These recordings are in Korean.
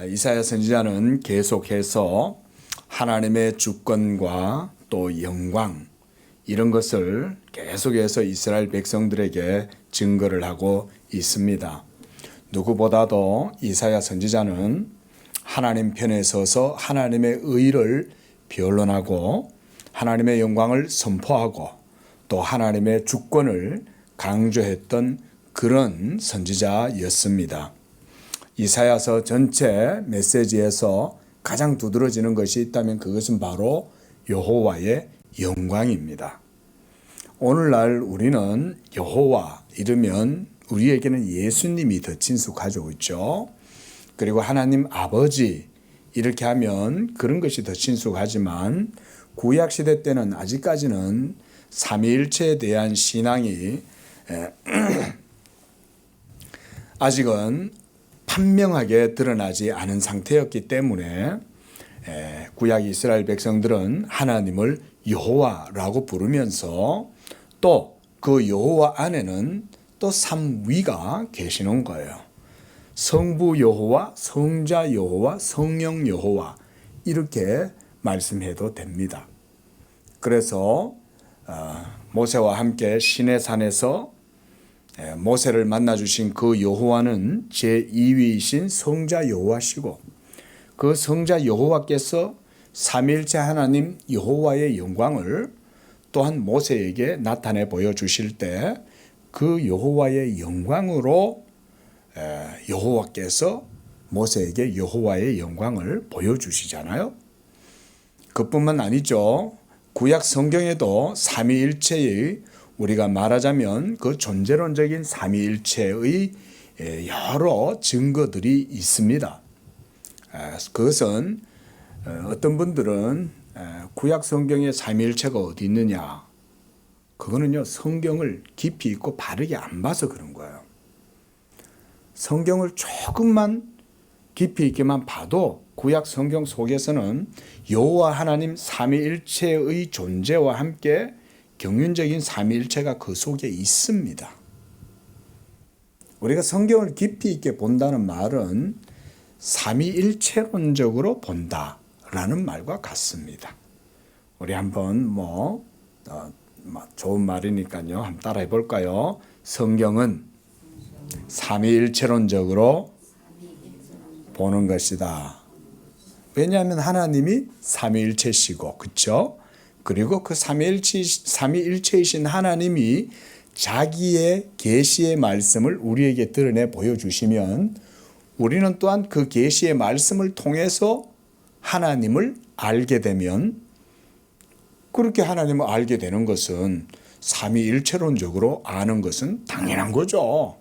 이사야 선지자는 계속해서 하나님의 주권과 또 영광 이런 것을 계속해서 이스라엘 백성들에게 증거를 하고 있습니다. 누구보다도 이사야 선지자는 하나님 편에 서서 하나님의 의를 변론하고 하나님의 영광을 선포하고 또 하나님의 주권을 강조했던 그런 선지자였습니다. 이사야서 전체 메시지에서 가장 두드러지는 것이 있다면 그것은 바로 여호와의 영광입니다. 오늘날 우리는 여호와 이르면 우리에게는 예수님이 더 친숙하죠, 그렇죠? 그리고 하나님 아버지 이렇게 하면 그런 것이 더 친숙하지만 구약 시대 때는 아직까지는 삼위일체에 대한 신앙이 아직은 판명하게 드러나지 않은 상태였기 때문에 구약 이스라엘 백성들은 하나님을 여호와라고 부르면서 또 그 여호와 안에는 또 삼위가 계시는 거예요. 성부 여호와, 성자 여호와, 성령 여호와 이렇게 말씀해도 됩니다. 그래서 모세와 함께 시내산에서 모세를 만나주신 그 여호와는 제2위이신 성자 여호와시고 그 성자 여호와께서 삼위일체 하나님 여호와의 영광을 또한 모세에게 나타내 보여주실 때 그 여호와의 영광으로 여호와께서 모세에게 여호와의 영광을 보여주시잖아요. 그뿐만 아니죠. 구약 성경에도 삼위일체의 우리가 말하자면 그 존재론적인 삼위일체의 여러 증거들이 있습니다. 그것은 어떤 분들은 구약 성경에 삼위일체가 어디 있느냐? 그거는요 성경을 깊이 있고 바르게 안 봐서 그런 거예요. 성경을 조금만 깊이 있게만 봐도 구약 성경 속에서는 여호와 하나님 삼위일체의 존재와 함께 경륜적인 삼위일체가 그 속에 있습니다. 우리가 성경을 깊이 있게 본다는 말은 삼위일체론적으로 본다라는 말과 같습니다. 우리 한번 좋은 말이니까요. 한번 따라해 볼까요? 성경은 삼위일체론적으로 보는 것이다. 왜냐하면 하나님이 삼위일체시고, 그렇죠? 그리고 그 삼위일체이신 하나님이 자기의 계시의 말씀을 우리에게 드러내 보여주시면 우리는 또한 그 계시의 말씀을 통해서 하나님을 알게 되면 그렇게 하나님을 알게 되는 것은 삼위일체론적으로 아는 것은 당연한 거죠.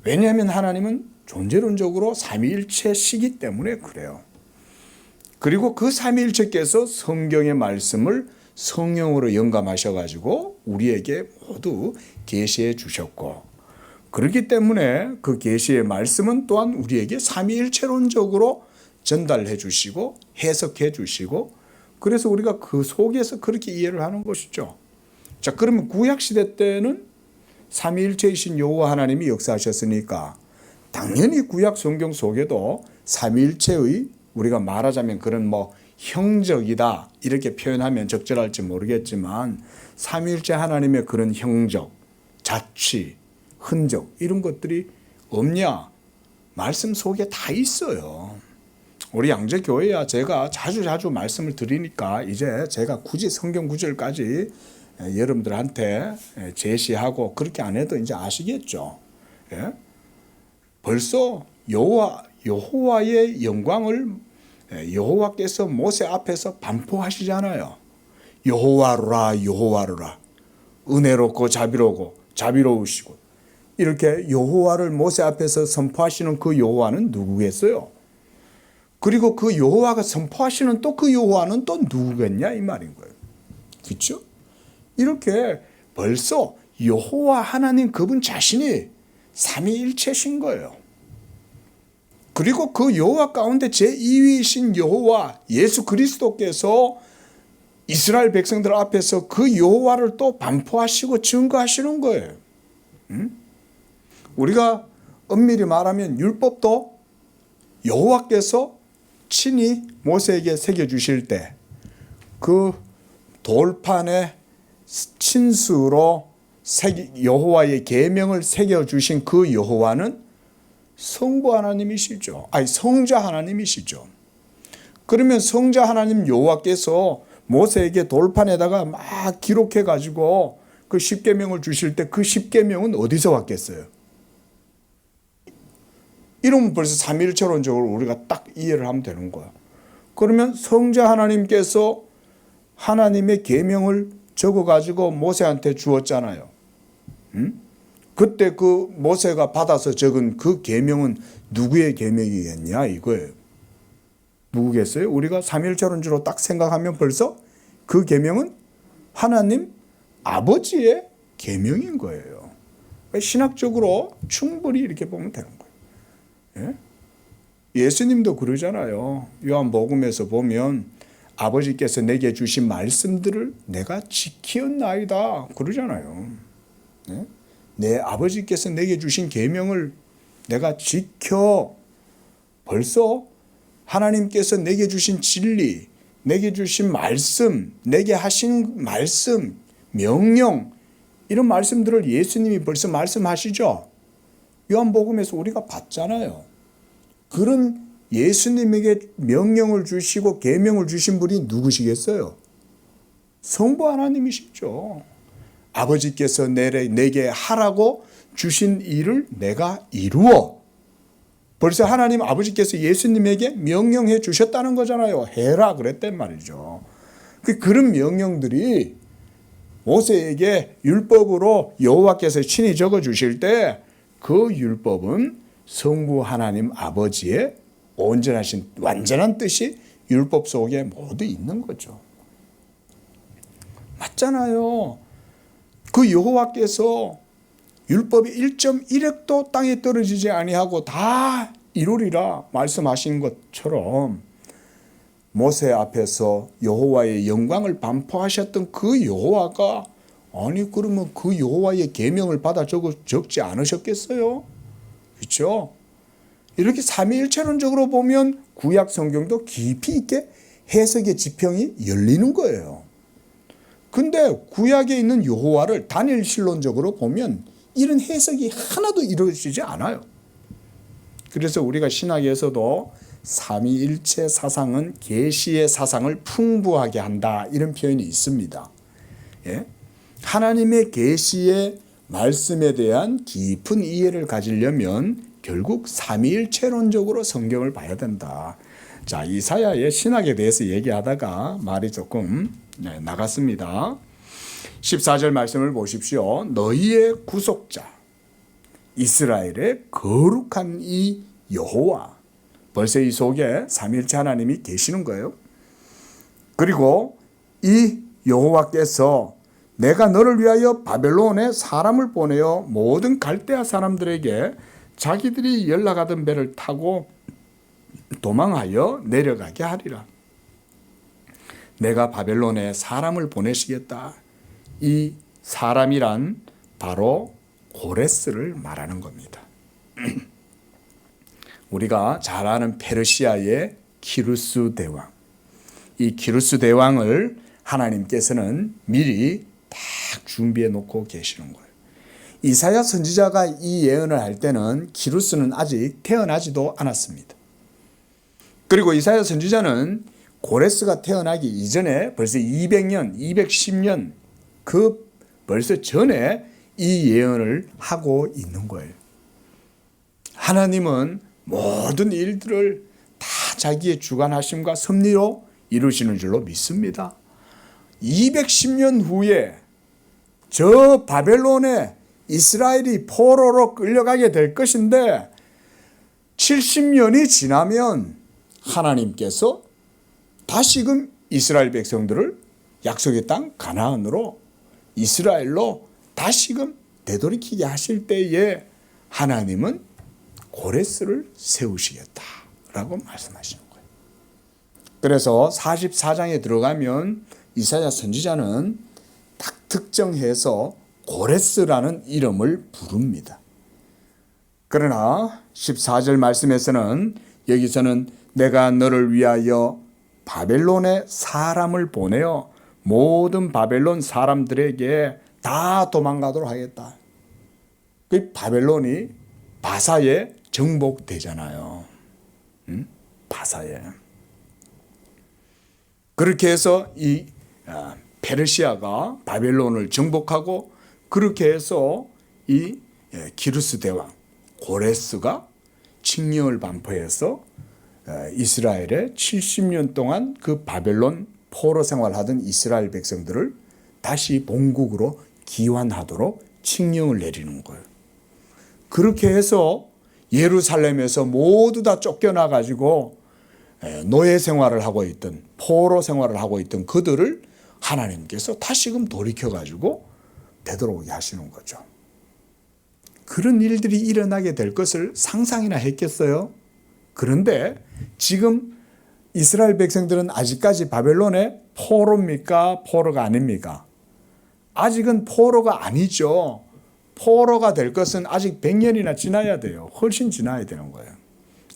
왜냐하면 하나님은 존재론적으로 삼위일체시기 때문에 그래요. 그리고 그 삼위일체께서 성경의 말씀을 성령으로 영감하셔가지고 우리에게 모두 계시해 주셨고 그렇기 때문에 그 계시의 말씀은 또한 우리에게 삼위일체론적으로 전달해 주시고 해석해 주시고 그래서 우리가 그 속에서 그렇게 이해를 하는 것이죠. 자, 그러면 구약시대 때는 삼위일체이신 여호와 하나님이 역사하셨으니까 당연히 구약 성경 속에도 삼위일체의 우리가 말하자면 그런 형적이다 이렇게 표현하면 적절할지 모르겠지만 삼위일체 하나님의 그런 형적, 자취, 흔적 이런 것들이 없냐? 말씀 속에 다 있어요. 우리 양재교회야 제가 자주 말씀을 드리니까 이제 제가 굳이 성경 구절까지 여러분들한테 제시하고 그렇게 안 해도 이제 아시겠죠. 예? 벌써 여호와의 영광을 여호와께서 모세 앞에서 반포하시잖아요. 여호와라 여호와라 은혜롭고 자비로우시고 이렇게 여호와를 모세 앞에서 선포하시는 그 여호와는 누구겠어요? 그리고 그 여호와가 선포하시는 또 그 여호와는 또 누구겠냐 이 말인 거예요. 그렇죠? 이렇게 벌써 여호와 하나님 그분 자신이 삼위일체신 거예요. 그리고 그 여호와 가운데 제2위이신 여호와 예수 그리스도께서 이스라엘 백성들 앞에서 그 여호와를 또 반포하시고 증거하시는 거예요. 우리가 엄밀히 말하면 율법도 여호와께서 친히 모세에게 새겨주실 때 그 돌판에 친수로 여호와의 계명을 새겨주신 그 여호와는 성부 하나님이시죠. 아니 성자 하나님이시죠. 그러면 성자 하나님 여호와께서 모세에게 돌판에다가 막 기록해 가지고 그 십계명을 주실 때 그 십계명은 어디서 왔겠어요? 이러면 벌써 삼위일체론적으로 우리가 딱 이해를 하면 되는 거야. 그러면 성자 하나님께서 하나님의 계명을 적어 가지고 모세한테 주었잖아요. 그때 그 모세가 받아서 적은 그 계명은 누구의 계명이겠냐 이거예요. 누구겠어요? 우리가 삼위일체론적으로 딱 생각하면 벌써 그 계명은 하나님 아버지의 계명인 거예요. 신학적으로 충분히 이렇게 보면 되는 거예요. 예수님도 그러잖아요. 요한복음에서 보면 아버지께서 내게 주신 말씀들을 내가 지키었나이다 그러잖아요. 내 아버지께서 내게 주신 계명을 내가 지켜. 벌써 하나님께서 내게 주신 진리, 내게 주신 말씀, 내게 하신 말씀, 명령, 이런 말씀들을 예수님이 벌써 말씀하시죠. 요한복음에서 우리가 봤잖아요. 그런 예수님에게 명령을 주시고 계명을 주신 분이 누구시겠어요? 성부 하나님이시죠. 아버지께서 내게 하라고 주신 일을 내가 이루어. 벌써 하나님 아버지께서 예수님에게 명령해 주셨다는 거잖아요. 해라 그랬단 말이죠. 그런 명령들이 모세에게 율법으로 여호와께서 친히 적어 주실 때 그 율법은 성부 하나님 아버지의 온전하신 완전한 뜻이 율법 속에 모두 있는 거죠. 맞잖아요. 그 여호와께서 율법이 1.1획도 땅에 떨어지지 아니하고 다 이루리라 말씀하신 것처럼 모세 앞에서 여호와의 영광을 반포하셨던 그 여호와가 아니 그러면 그 여호와의 계명을 받아 적지 않으셨겠어요? 그렇죠? 이렇게 삼위일체론적으로 보면 구약 성경도 깊이 있게 해석의 지평이 열리는 거예요. 근데 구약에 있는 여호와를 단일신론적으로 보면 이런 해석이 하나도 이루어지지 않아요. 그래서 우리가 신학에서도 삼위일체 사상은 계시의 사상을 풍부하게 한다 이런 표현이 있습니다. 예? 하나님의 계시의 말씀에 대한 깊은 이해를 가지려면 결국 삼위일체론적으로 성경을 봐야 된다. 자, 이사야의 신학에 대해서 얘기하다가 말이 조금 나갔습니다. 14절 말씀을 보십시오. 너희의 구속자 이스라엘의 거룩한 이 여호와. 벌써 이 속에 삼위일체 하나님이 계시는 거예요. 그리고 이 여호와께서 내가 너를 위하여 바벨론에 사람을 보내어 모든 갈대아 사람들에게 자기들이 연락하던 배를 타고 도망하여 내려가게 하리라. 내가 바벨론에 사람을 보내시겠다. 이 사람이란 바로 고레스를 말하는 겁니다. 우리가 잘 아는 페르시아의 키루스 대왕. 이 키루스 대왕을 하나님께서는 미리 딱 준비해 놓고 계시는 거예요. 이사야 선지자가 이 예언을 할 때는 키루스는 아직 태어나지도 않았습니다. 그리고 이사야 선지자는 고레스가 태어나기 이전에 벌써 200년, 210년 그 벌써 전에 이 예언을 하고 있는 거예요. 하나님은 모든 일들을 다 자기의 주관하심과 섭리로 이루시는 줄로 믿습니다. 210년 후에 저 바벨론에 이스라엘이 포로로 끌려가게 될 것인데 70년이 지나면 하나님께서 다시금 이스라엘 백성들을 약속의 땅 가나안으로 이스라엘로 다시금 되돌이키게 하실 때에 하나님은 고레스를 세우시겠다라고 말씀하시는 거예요. 그래서 44장에 들어가면 이사야 선지자는 딱 특정해서 고레스라는 이름을 부릅니다. 그러나 14절 말씀에서는 여기서는 내가 너를 위하여 바벨론에 사람을 보내어 모든 바벨론 사람들에게 다 도망가도록 하겠다. 그 바벨론이 바사에 정복되잖아요. 바사에. 그렇게 해서 이 페르시아가 바벨론을 정복하고 그렇게 해서 이 기루스 대왕 고레스가 칙령을 반포해서 이스라엘에 70년 동안 그 바벨론 포로 생활하던 이스라엘 백성들을 다시 본국으로 귀환하도록 칙령을 내리는 거예요. 그렇게 해서 예루살렘에서 모두 다 쫓겨나 가지고 노예 생활을 하고 있던 포로 생활을 하고 있던 그들을 하나님께서 다시금 돌이켜 가지고 되돌아오게 하시는 거죠. 그런 일들이 일어나게 될 것을 상상이나 했겠어요? 그런데 지금 이스라엘 백성들은 아직까지 바벨론의 포로입니까? 포로가 아닙니까? 아직은 포로가 아니죠. 포로가 될 것은 아직 100년이나 지나야 돼요. 훨씬 지나야 되는 거예요.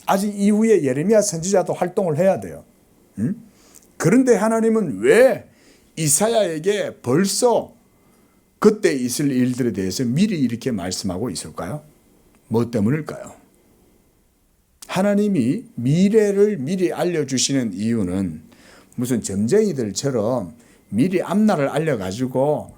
아직 이후에 예레미야 선지자도 활동을 해야 돼요. 그런데 하나님은 왜 이사야에게 벌써 그때 있을 일들에 대해서 미리 이렇게 말씀하고 있을까요? 뭐 때문일까요? 하나님이 미래를 미리 알려주시는 이유는 무슨 점쟁이들처럼 미리 앞날을 알려가지고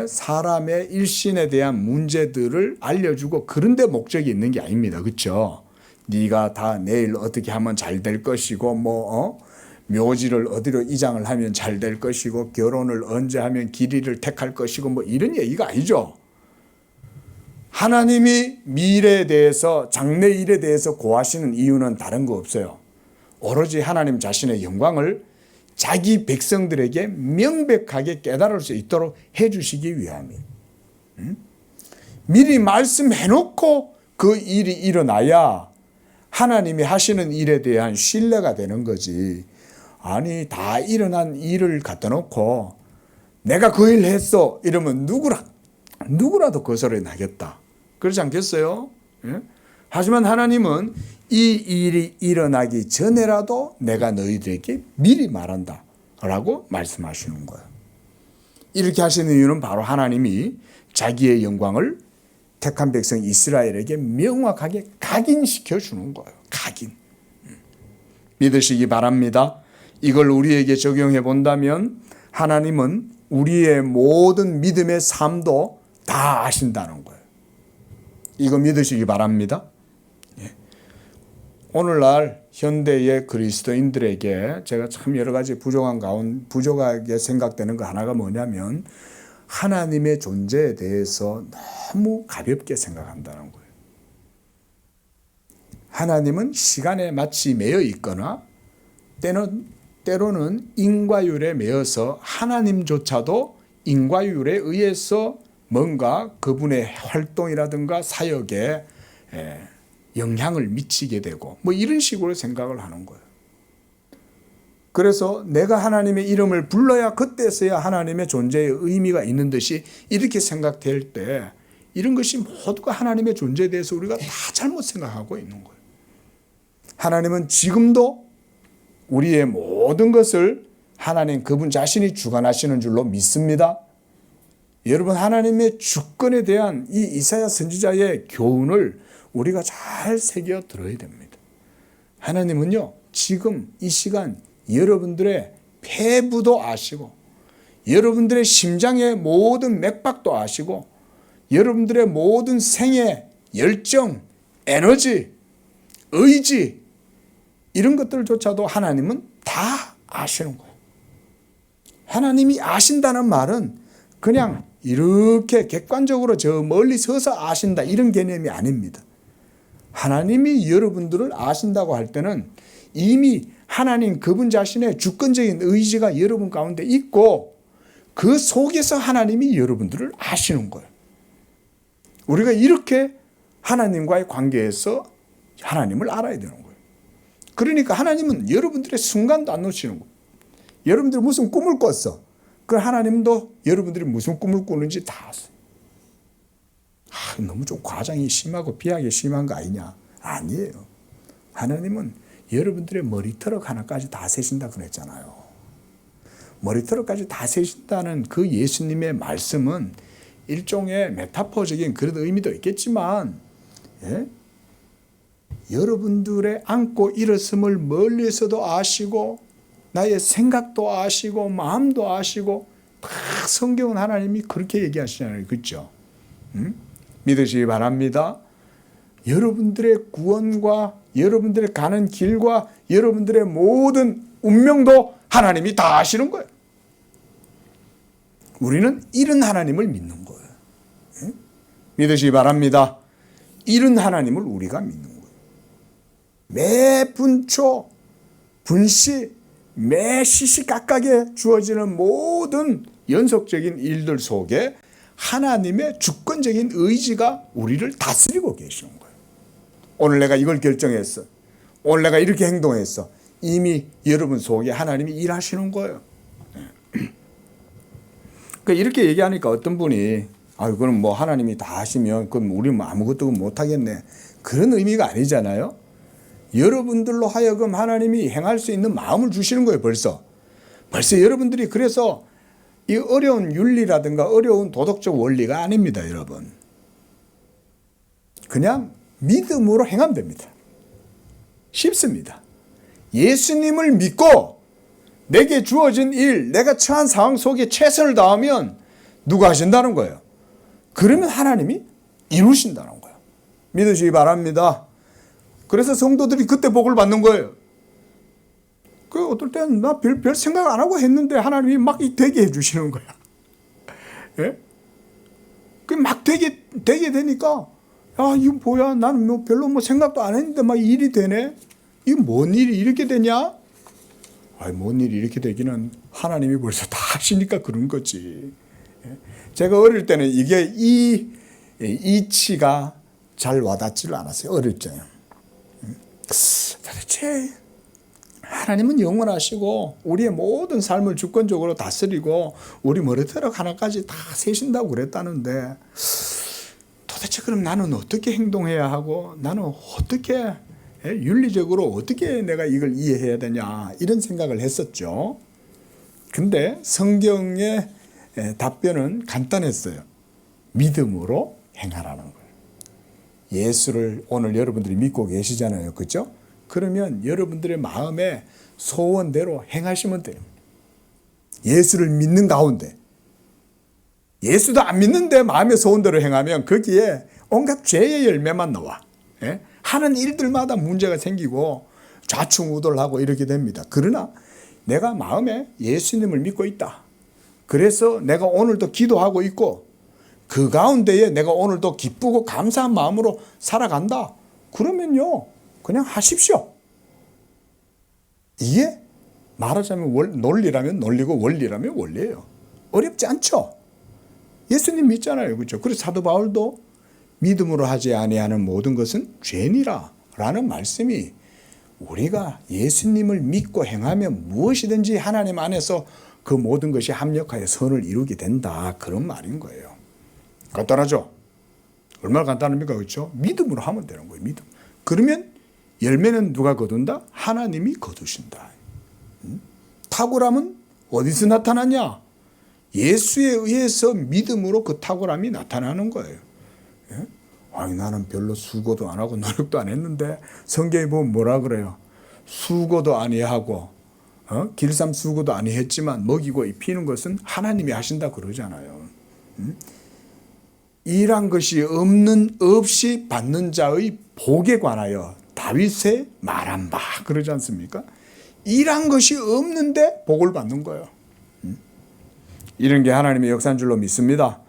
사람의 일신에 대한 문제들을 알려주고 그런 데 목적이 있는 게 아닙니다. 그렇죠? 네가 다 내일 어떻게 하면 잘 될 것이고 묘지를 어디로 이장을 하면 잘 될 것이고 결혼을 언제 하면 길이를 택할 것이고 이런 얘기가 아니죠. 하나님이 미래에 대해서 장래일에 대해서 고하시는 이유는 다른 거 없어요. 오로지 하나님 자신의 영광을 자기 백성들에게 명백하게 깨달을 수 있도록 해주시기 위함이에요. 미리 말씀해놓고 그 일이 일어나야 하나님이 하시는 일에 대한 신뢰가 되는 거지. 아니 다 일어난 일을 갖다 놓고 내가 그 일 했어 이러면 누구라도 거절해 나겠다. 그렇지 않겠어요? 예? 하지만 하나님은 이 일이 일어나기 전에라도 내가 너희들에게 미리 말한다 라고 말씀하시는 거예요. 이렇게 하시는 이유는 바로 하나님이 자기의 영광을 택한 백성 이스라엘에게 명확하게 각인시켜 주는 거예요. 각인. 믿으시기 바랍니다. 이걸 우리에게 적용해 본다면 하나님은 우리의 모든 믿음의 삶도 다 아신다는 거예요. 이거 믿으시기 바랍니다. 오늘날 현대의 그리스도인들에게 제가 참 여러 가지 부족하게 생각되는 거 하나가 뭐냐면 하나님의 존재에 대해서 너무 가볍게 생각한다는 거예요. 하나님은 시간에 마치 매여 있거나 때로는 인과율에 매여서 하나님조차도 인과율에 의해서 뭔가 그분의 활동이라든가 사역에 영향을 미치게 되고 이런 식으로 생각을 하는 거예요. 그래서 내가 하나님의 이름을 불러야 그때서야 하나님의 존재의 의미가 있는 듯이 이렇게 생각될 때 이런 것이 모두가 하나님의 존재에 대해서 우리가 다 잘못 생각하고 있는 거예요. 하나님은 지금도 우리의 모든 것을 하나님 그분 자신이 주관하시는 줄로 믿습니다. 여러분 하나님의 주권에 대한 이 이사야 선지자의 교훈을 우리가 잘 새겨 들어야 됩니다. 하나님은요 지금 이 시간 여러분들의 폐부도 아시고 여러분들의 심장의 모든 맥박도 아시고 여러분들의 모든 생애, 열정, 에너지, 의지 이런 것들조차도 하나님은 다 아시는 거예요. 하나님이 아신다는 말은 그냥 이렇게 객관적으로 저 멀리 서서 아신다 이런 개념이 아닙니다. 하나님이 여러분들을 아신다고 할 때는 이미 하나님 그분 자신의 주권적인 의지가 여러분 가운데 있고 그 속에서 하나님이 여러분들을 아시는 거예요. 우리가 이렇게 하나님과의 관계에서 하나님을 알아야 되는 거예요. 그러니까 하나님은 여러분들의 순간도 안 놓치는 거예요. 여러분들이 무슨 꿈을 꿨어. 그 하나님도 여러분들이 무슨 꿈을 꾸는지 다 아세요. 너무 좀 과장이 심하고 비하게 심한 거 아니냐? 아니에요. 하나님은 여러분들의 머리털 하나까지 다 세신다 그랬잖아요. 머리털까지 다 세신다는 그 예수님의 말씀은 일종의 메타포적인 그런 의미도 있겠지만, 예? 여러분들의 안고 일었음을 멀리서도 아시고 나의 생각도 아시고 마음도 아시고 다 성경은 하나님이 그렇게 얘기하시잖아요. 그렇죠? 믿으시기 바랍니다. 여러분들의 구원과 여러분들의 가는 길과 여러분들의 모든 운명도 하나님이 다 아시는 거예요. 우리는 이런 하나님을 믿는 거예요. 예? 믿으시기 바랍니다. 이런 하나님을 우리가 믿는 거예요. 매 분초, 분시, 매 시시각각에 주어지는 모든 연속적인 일들 속에 하나님의 주권적인 의지가 우리를 다스리고 계시는 거예요. 오늘 내가 이걸 결정했어. 오늘 내가 이렇게 행동했어. 이미 여러분 속에 하나님이 일하시는 거예요. 그러니까 이렇게 얘기하니까 어떤 분이 그럼 뭐 하나님이 다 하시면 그럼 우리는 뭐 아무것도 못 하겠네. 그런 의미가 아니잖아요. 여러분들로 하여금 하나님이 행할 수 있는 마음을 주시는 거예요. 벌써 여러분들이 그래서 이 어려운 윤리라든가 어려운 도덕적 원리가 아닙니다. 여러분. 그냥 믿음으로 행하면 됩니다. 쉽습니다. 예수님을 믿고 내게 주어진 일, 내가 처한 상황 속에 최선을 다하면 누가 하신다는 거예요? 그러면 하나님이 이루신다는 거예요. 믿으시기 바랍니다. 그래서 성도들이 그때 복을 받는 거예요. 그 어떨 때는 나 별 생각 안 하고 했는데 하나님이 막 되게 해주시는 거야. 예? 그 막 되게 되니까 이거 뭐야? 나는 뭐 별로 뭐 생각도 안 했는데 막 일이 되네. 이거 뭔 일이 이렇게 되냐? 뭔 일이 이렇게 되기는 하나님이 벌써 다 하시니까 그런 거지. 제가 어릴 때는 이게 이 이치가 잘 와닿지를 않았어요. 어릴 때는. 도대체 하나님은 영원하시고 우리의 모든 삶을 주권적으로 다스리고 우리 머리털 하나까지 다 세신다고 그랬다는데 도대체 그럼 나는 어떻게 행동해야 하고 나는 어떻게 윤리적으로 어떻게 내가 이걸 이해해야 되냐 이런 생각을 했었죠. 근데 성경의 답변은 간단했어요. 믿음으로 행하라는 거예요. 예수를 오늘 여러분들이 믿고 계시잖아요. 그렇죠? 그러면 여러분들의 마음의 소원대로 행하시면 돼요. 예수를 믿는 가운데 예수도 안 믿는데 마음의 소원대로 행하면 거기에 온갖 죄의 열매만 나와. 하는 일들마다 문제가 생기고 좌충우돌하고 이렇게 됩니다. 그러나 내가 마음에 예수님을 믿고 있다. 그래서 내가 오늘도 기도하고 있고 그 가운데에 내가 오늘도 기쁘고 감사한 마음으로 살아간다. 그러면요, 그냥 하십시오. 이게 말하자면 논리라면 논리고 원리라면 원리예요. 어렵지 않죠? 예수님 믿잖아요. 그렇죠? 그래서 사도 바울도 믿음으로 하지 아니하는 모든 것은 죄니라 라는 말씀이 우리가 예수님을 믿고 행하면 무엇이든지 하나님 안에서 그 모든 것이 합력하여 선을 이루게 된다. 그런 말인 거예요. 간단하죠? 얼마나 간단합니까? 그렇죠? 믿음으로 하면 되는 거예요. 믿음. 그러면 열매는 누가 거둔다? 하나님이 거두신다. 탁월함은 어디서 나타나냐? 예수에 의해서 믿음으로 그 탁월함이 나타나는 거예요. 나는 별로 수고도 안 하고 노력도 안 했는데 성경에 보면 뭐라 그래요? 수고도 아니하고 길쌈 수고도 아니했지만 먹이고 입히는 것은 하나님이 하신다 그러잖아요. 일한 것이 없이 받는 자의 복에 관하여 다윗의 말한 바 그러지 않습니까? 일한 것이 없는데 복을 받는 거예요. 이런 게 하나님의 역사인 줄로 믿습니다.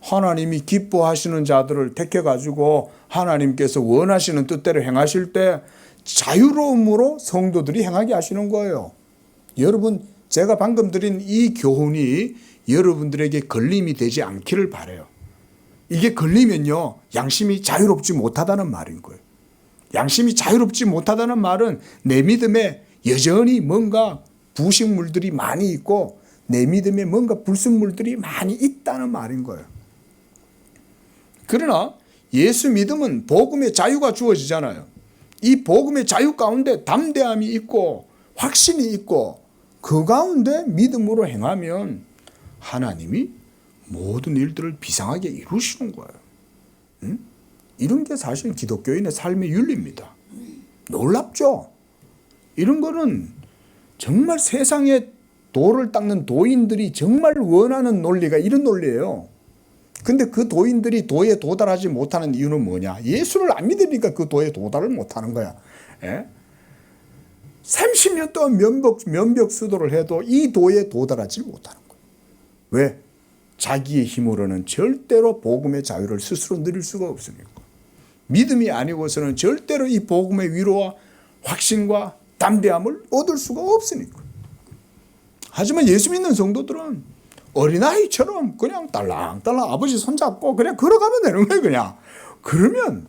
하나님이 기뻐하시는 자들을 택해가지고 하나님께서 원하시는 뜻대로 행하실 때 자유로움으로 성도들이 행하게 하시는 거예요. 여러분, 제가 방금 드린 이 교훈이 여러분들에게 걸림이 되지 않기를 바라요. 이게 걸리면요, 양심이 자유롭지 못하다는 말인 거예요. 양심이 자유롭지 못하다는 말은 내 믿음에 여전히 뭔가 부식물들이 많이 있고 내 믿음에 뭔가 불순물들이 많이 있다는 말인 거예요. 그러나 예수 믿음은 복음의 자유가 주어지잖아요. 이 복음의 자유 가운데 담대함이 있고 확신이 있고 그 가운데 믿음으로 행하면 하나님이 모든 일들을 비상하게 이루시는 거예요. 응? 이런 게 사실 기독교인의 삶의 윤리입니다. 놀랍죠? 이런 거는 정말 세상에 도를 닦는 도인들이 정말 원하는 논리가 이런 논리예요. 근데 그 도인들이 도에 도달하지 못하는 이유는 뭐냐? 예수를 안 믿으니까 그 도에 도달을 못하는 거야. 예? 30년 동안 면벽수도를 해도 이 도에 도달하지 못하는 거예요. 왜? 자기의 힘으로는 절대로 복음의 자유를 스스로 누릴 수가 없으니까. 믿음이 아니고서는 절대로 이 복음의 위로와 확신과 담대함을 얻을 수가 없으니까. 하지만 예수 믿는 성도들은 어린아이처럼 그냥 딸랑딸랑 아버지 손잡고 그냥 걸어가면 되는 거예요. 그냥. 그러면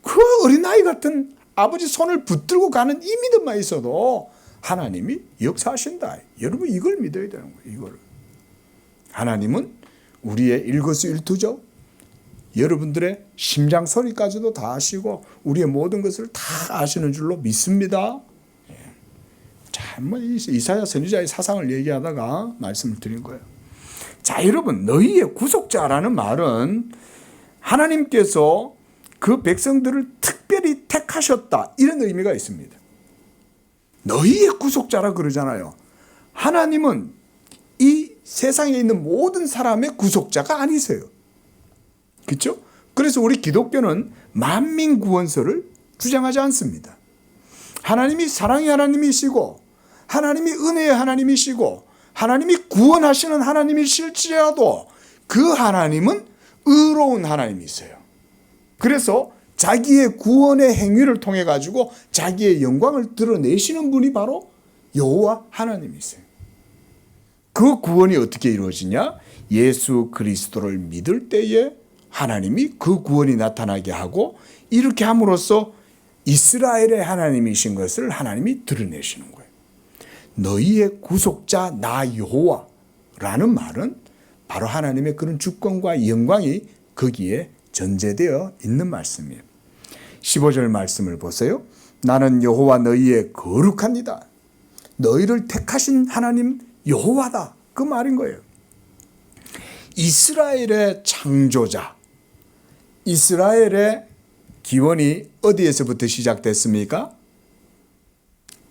그 어린아이 같은 아버지 손을 붙들고 가는 이 믿음만 있어도 하나님이 역사하신다. 여러분 이걸 믿어야 되는 거예요. 이걸. 하나님은 우리의 일거수일투족, 여러분들의 심장 소리까지도 다 아시고 우리의 모든 것을 다 아시는 줄로 믿습니다. 참 이사야 선지자의 사상을 얘기하다가 말씀을 드린 거예요. 자, 여러분, 너희의 구속자라는 말은 하나님께서 그 백성들을 특별히 택하셨다, 이런 의미가 있습니다. 너희의 구속자라 그러잖아요. 하나님은 이 세상에 있는 모든 사람의 구속자가 아니세요. 그렇죠? 그래서 우리 기독교는 만민 구원설을 주장하지 않습니다. 하나님이 사랑의 하나님이시고 하나님이 은혜의 하나님이시고 하나님이 구원하시는 하나님이실지라도 그 하나님은 의로운 하나님이세요. 그래서 자기의 구원의 행위를 통해 가지고 자기의 영광을 드러내시는 분이 바로 여호와 하나님이세요. 그 구원이 어떻게 이루어지냐? 예수 그리스도를 믿을 때에 하나님이 그 구원이 나타나게 하고 이렇게 함으로써 이스라엘의 하나님이신 것을 하나님이 드러내시는 거예요. 너희의 구속자 나 여호와라는 말은 바로 하나님의 그런 주권과 영광이 거기에 전제되어 있는 말씀이에요. 15절 말씀을 보세요. 나는 여호와 너희의 거룩합니다. 너희를 택하신 하나님 여호와다. 그 말인 거예요. 이스라엘의 창조자, 이스라엘의 기원이 어디에서부터 시작됐습니까?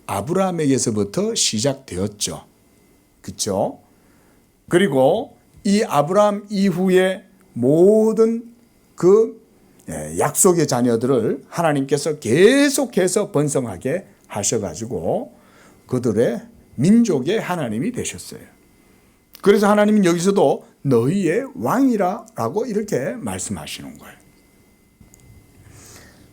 아브라함에게서부터 시작되었죠. 그렇죠? 그리고 이 아브라함 이후에 모든 그 약속의 자녀들을 하나님께서 계속해서 번성하게 하셔가지고 그들의 민족의 하나님이 되셨어요. 그래서 하나님은 여기서도 너희의 왕이라고 이렇게 말씀하시는 거예요.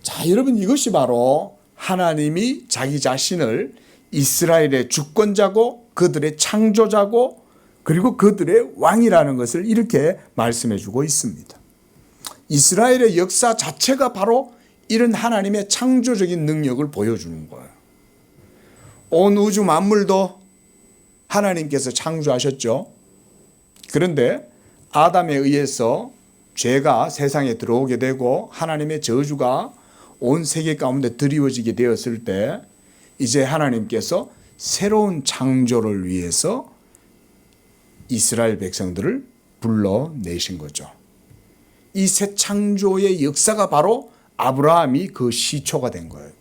자, 여러분 이것이 바로 하나님이 자기 자신을 이스라엘의 주권자고 그들의 창조자고 그리고 그들의 왕이라는 것을 이렇게 말씀해 주고 있습니다. 이스라엘의 역사 자체가 바로 이런 하나님의 창조적인 능력을 보여주는 거예요. 온 우주 만물도 하나님께서 창조하셨죠. 그런데 아담에 의해서 죄가 세상에 들어오게 되고 하나님의 저주가 온 세계 가운데 드리워지게 되었을 때 이제 하나님께서 새로운 창조를 위해서 이스라엘 백성들을 불러내신 거죠. 이 새 창조의 역사가 바로 아브라함이 그 시초가 된 거예요.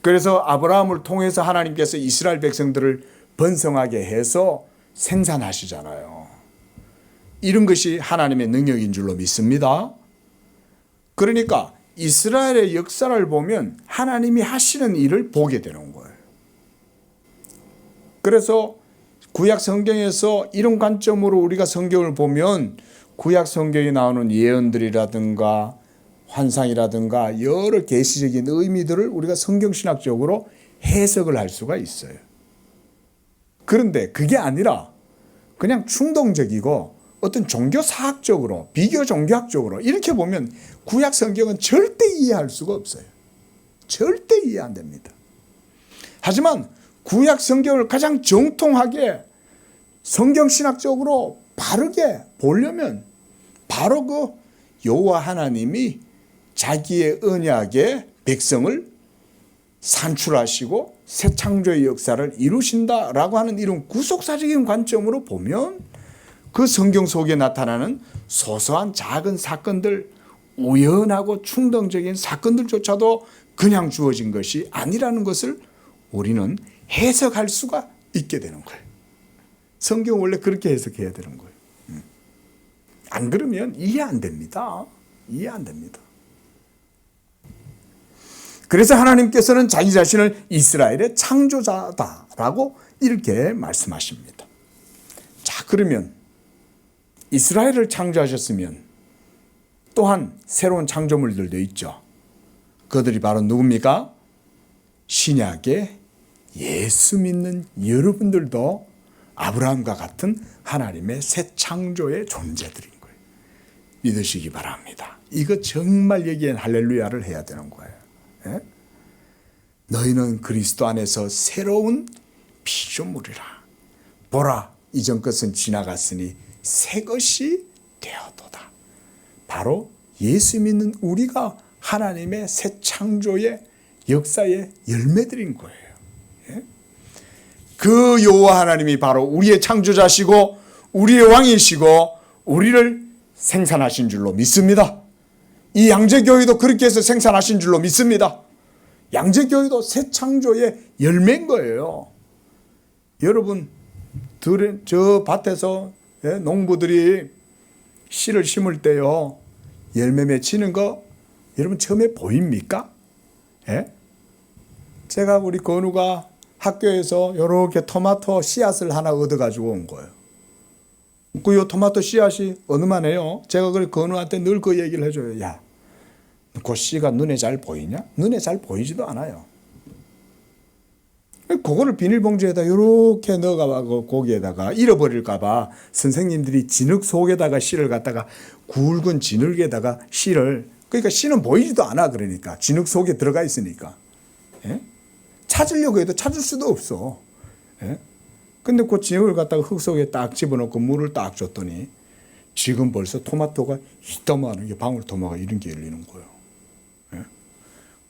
그래서 아브라함을 통해서 하나님께서 이스라엘 백성들을 번성하게 해서 생산하시잖아요. 이런 것이 하나님의 능력인 줄로 믿습니다. 그러니까 이스라엘의 역사를 보면 하나님이 하시는 일을 보게 되는 거예요. 그래서 구약 성경에서 이런 관점으로 우리가 성경을 보면 구약 성경에 나오는 예언들이라든가 환상이라든가 여러 계시적인 의미들을 우리가 성경신학적으로 해석을 할 수가 있어요. 그런데 그게 아니라 그냥 충동적이고 어떤 종교사학적으로 비교 종교학적으로 이렇게 보면 구약 성경은 절대 이해할 수가 없어요. 절대 이해 안 됩니다. 하지만 구약 성경을 가장 정통하게 성경신학적으로 바르게 보려면 바로 그 여호와 하나님이 자기의 언약의 백성을 산출하시고 새 창조의 역사를 이루신다라고 하는 이런 구속사적인 관점으로 보면 그 성경 속에 나타나는 소소한 작은 사건들, 우연하고 충동적인 사건들조차도 그냥 주어진 것이 아니라는 것을 우리는 해석할 수가 있게 되는 거예요. 성경 원래 그렇게 해석해야 되는 거예요. 안 그러면 이해 안 됩니다. 이해 안 됩니다. 그래서 하나님께서는 자기 자신을 이스라엘의 창조자다라고 이렇게 말씀하십니다. 자, 그러면 이스라엘을 창조하셨으면 또한 새로운 창조물들도 있죠. 그들이 바로 누굽니까? 신약에 예수 믿는 여러분들도 아브라함과 같은 하나님의 새 창조의 존재들인 거예요. 믿으시기 바랍니다. 이거 정말 여기엔 할렐루야를 해야 되는 거예요. 예? 너희는 그리스도 안에서 새로운 피조물이라. 보라, 이전 것은 지나갔으니 새 것이 되었도다. 바로 예수 믿는 우리가 하나님의 새 창조의 역사의 열매들인 거예요. 예? 그 여호와 하나님이 바로 우리의 창조자시고 우리의 왕이시고 우리를 생산하신 줄로 믿습니다. 이 양재교회도 그렇게 해서 생산하신 줄로 믿습니다. 양재교회도 새 창조의 열매인 거예요. 여러분, 저 밭에서 농부들이 씨를 심을 때요, 열매 맺히는 거 여러분 처음에 보입니까? 예? 제가 우리 건우가 학교에서 이렇게 토마토 씨앗을 하나 얻어가지고 온 거예요. 그 토마토 씨앗이 어느만 해요. 제가 그 건우한테 늘 그 얘기를 해줘요. 야, 그 씨가 눈에 잘 보이냐? 눈에 잘 보이지도 않아요. 그거를 비닐봉지에다 이렇게 넣어가 거기에다가 잃어버릴까봐 선생님들이 진흙 속에다가 씨를 갖다가 굵은 진흙에다가 씨를, 그러니까 씨는 보이지도 않아. 그러니까 진흙 속에 들어가 있으니까. 예? 찾으려고 해도 찾을 수도 없어. 예? 근데 그 진흙을 갖다가 흙 속에 딱 집어넣고 물을 딱 줬더니 지금 벌써 토마토가 이따만한 게 방울토마토가 이런 게 열리는 거예요. 예?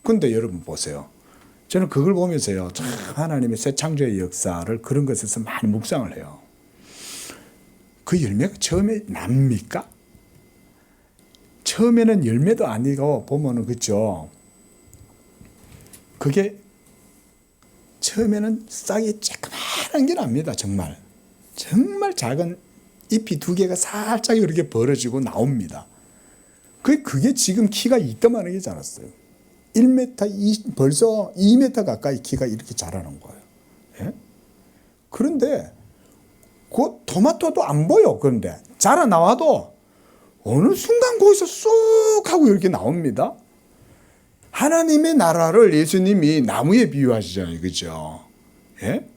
근데 여러분 보세요. 저는 그걸 보면서요, 참 하나님의 새 창조의 역사를 그런 것에서 많이 묵상을 해요. 그 열매가 처음에 납니까? 처음에는 열매도 아니고 보면은, 그죠? 그게 처음에는 싹이 쬐끄만한 게 납니다. 정말 작은 잎이 두 개가 살짝 이렇게 벌어지고 나옵니다. 그게 지금 키가 이따만한 게 자랐어요. 1m, 벌써 2m 가까이 키가 이렇게 자라는 거예요. 예? 그런데 그 토마토도 안 보여. 그런데 자라 나와도 어느 순간 거기서 쑥 하고 이렇게 나옵니다. 하나님의 나라를 예수님이 나무에 비유하시잖아요. 그죠? 예?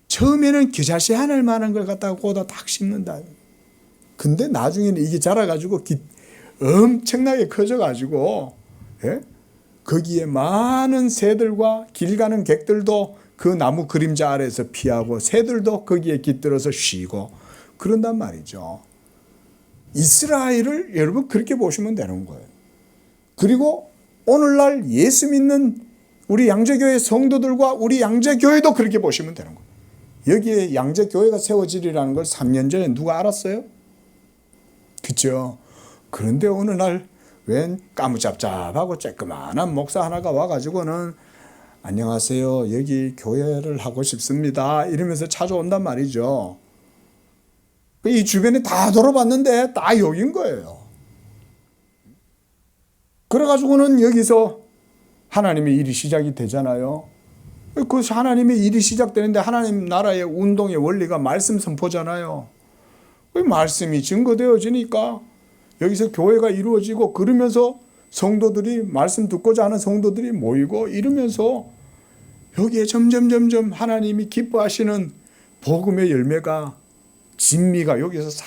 처음에는 겨자씨 하늘 만한 걸 갖다가 거기다 딱 심는다. 근데 나중에는 이게 자라가지고 엄청나게 커져가지고, 예? 거기에 많은 새들과 길 가는 객들도 그 나무 그림자 아래에서 피하고 새들도 거기에 깃들어서 쉬고 그런단 말이죠. 이스라엘을 여러분 그렇게 보시면 되는 거예요. 그리고 오늘날 예수 믿는 우리 양재교회 성도들과 우리 양재교회도 그렇게 보시면 되는 거예요. 여기에 양재교회가 세워지리라는 걸 3년 전에 누가 알았어요? 그렇죠. 그런데 어느 날 웬 까무잡잡하고 쬐끄만한 목사 하나가 와가지고는 안녕하세요, 여기 교회를 하고 싶습니다 이러면서 찾아온단 말이죠. 이 주변에 다 돌아봤는데 다 여긴 거예요. 그래가지고는 여기서 하나님의 일이 시작이 되잖아요. 그 하나님의 일이 시작되는데 하나님 나라의 운동의 원리가 말씀 선포잖아요. 그 말씀이 증거되어지니까 여기서 교회가 이루어지고, 그러면서 성도들이 말씀 듣고자 하는 성도들이 모이고 이러면서 여기에 점점 하나님이 기뻐하시는 복음의 열매가, 진미가 여기서 싹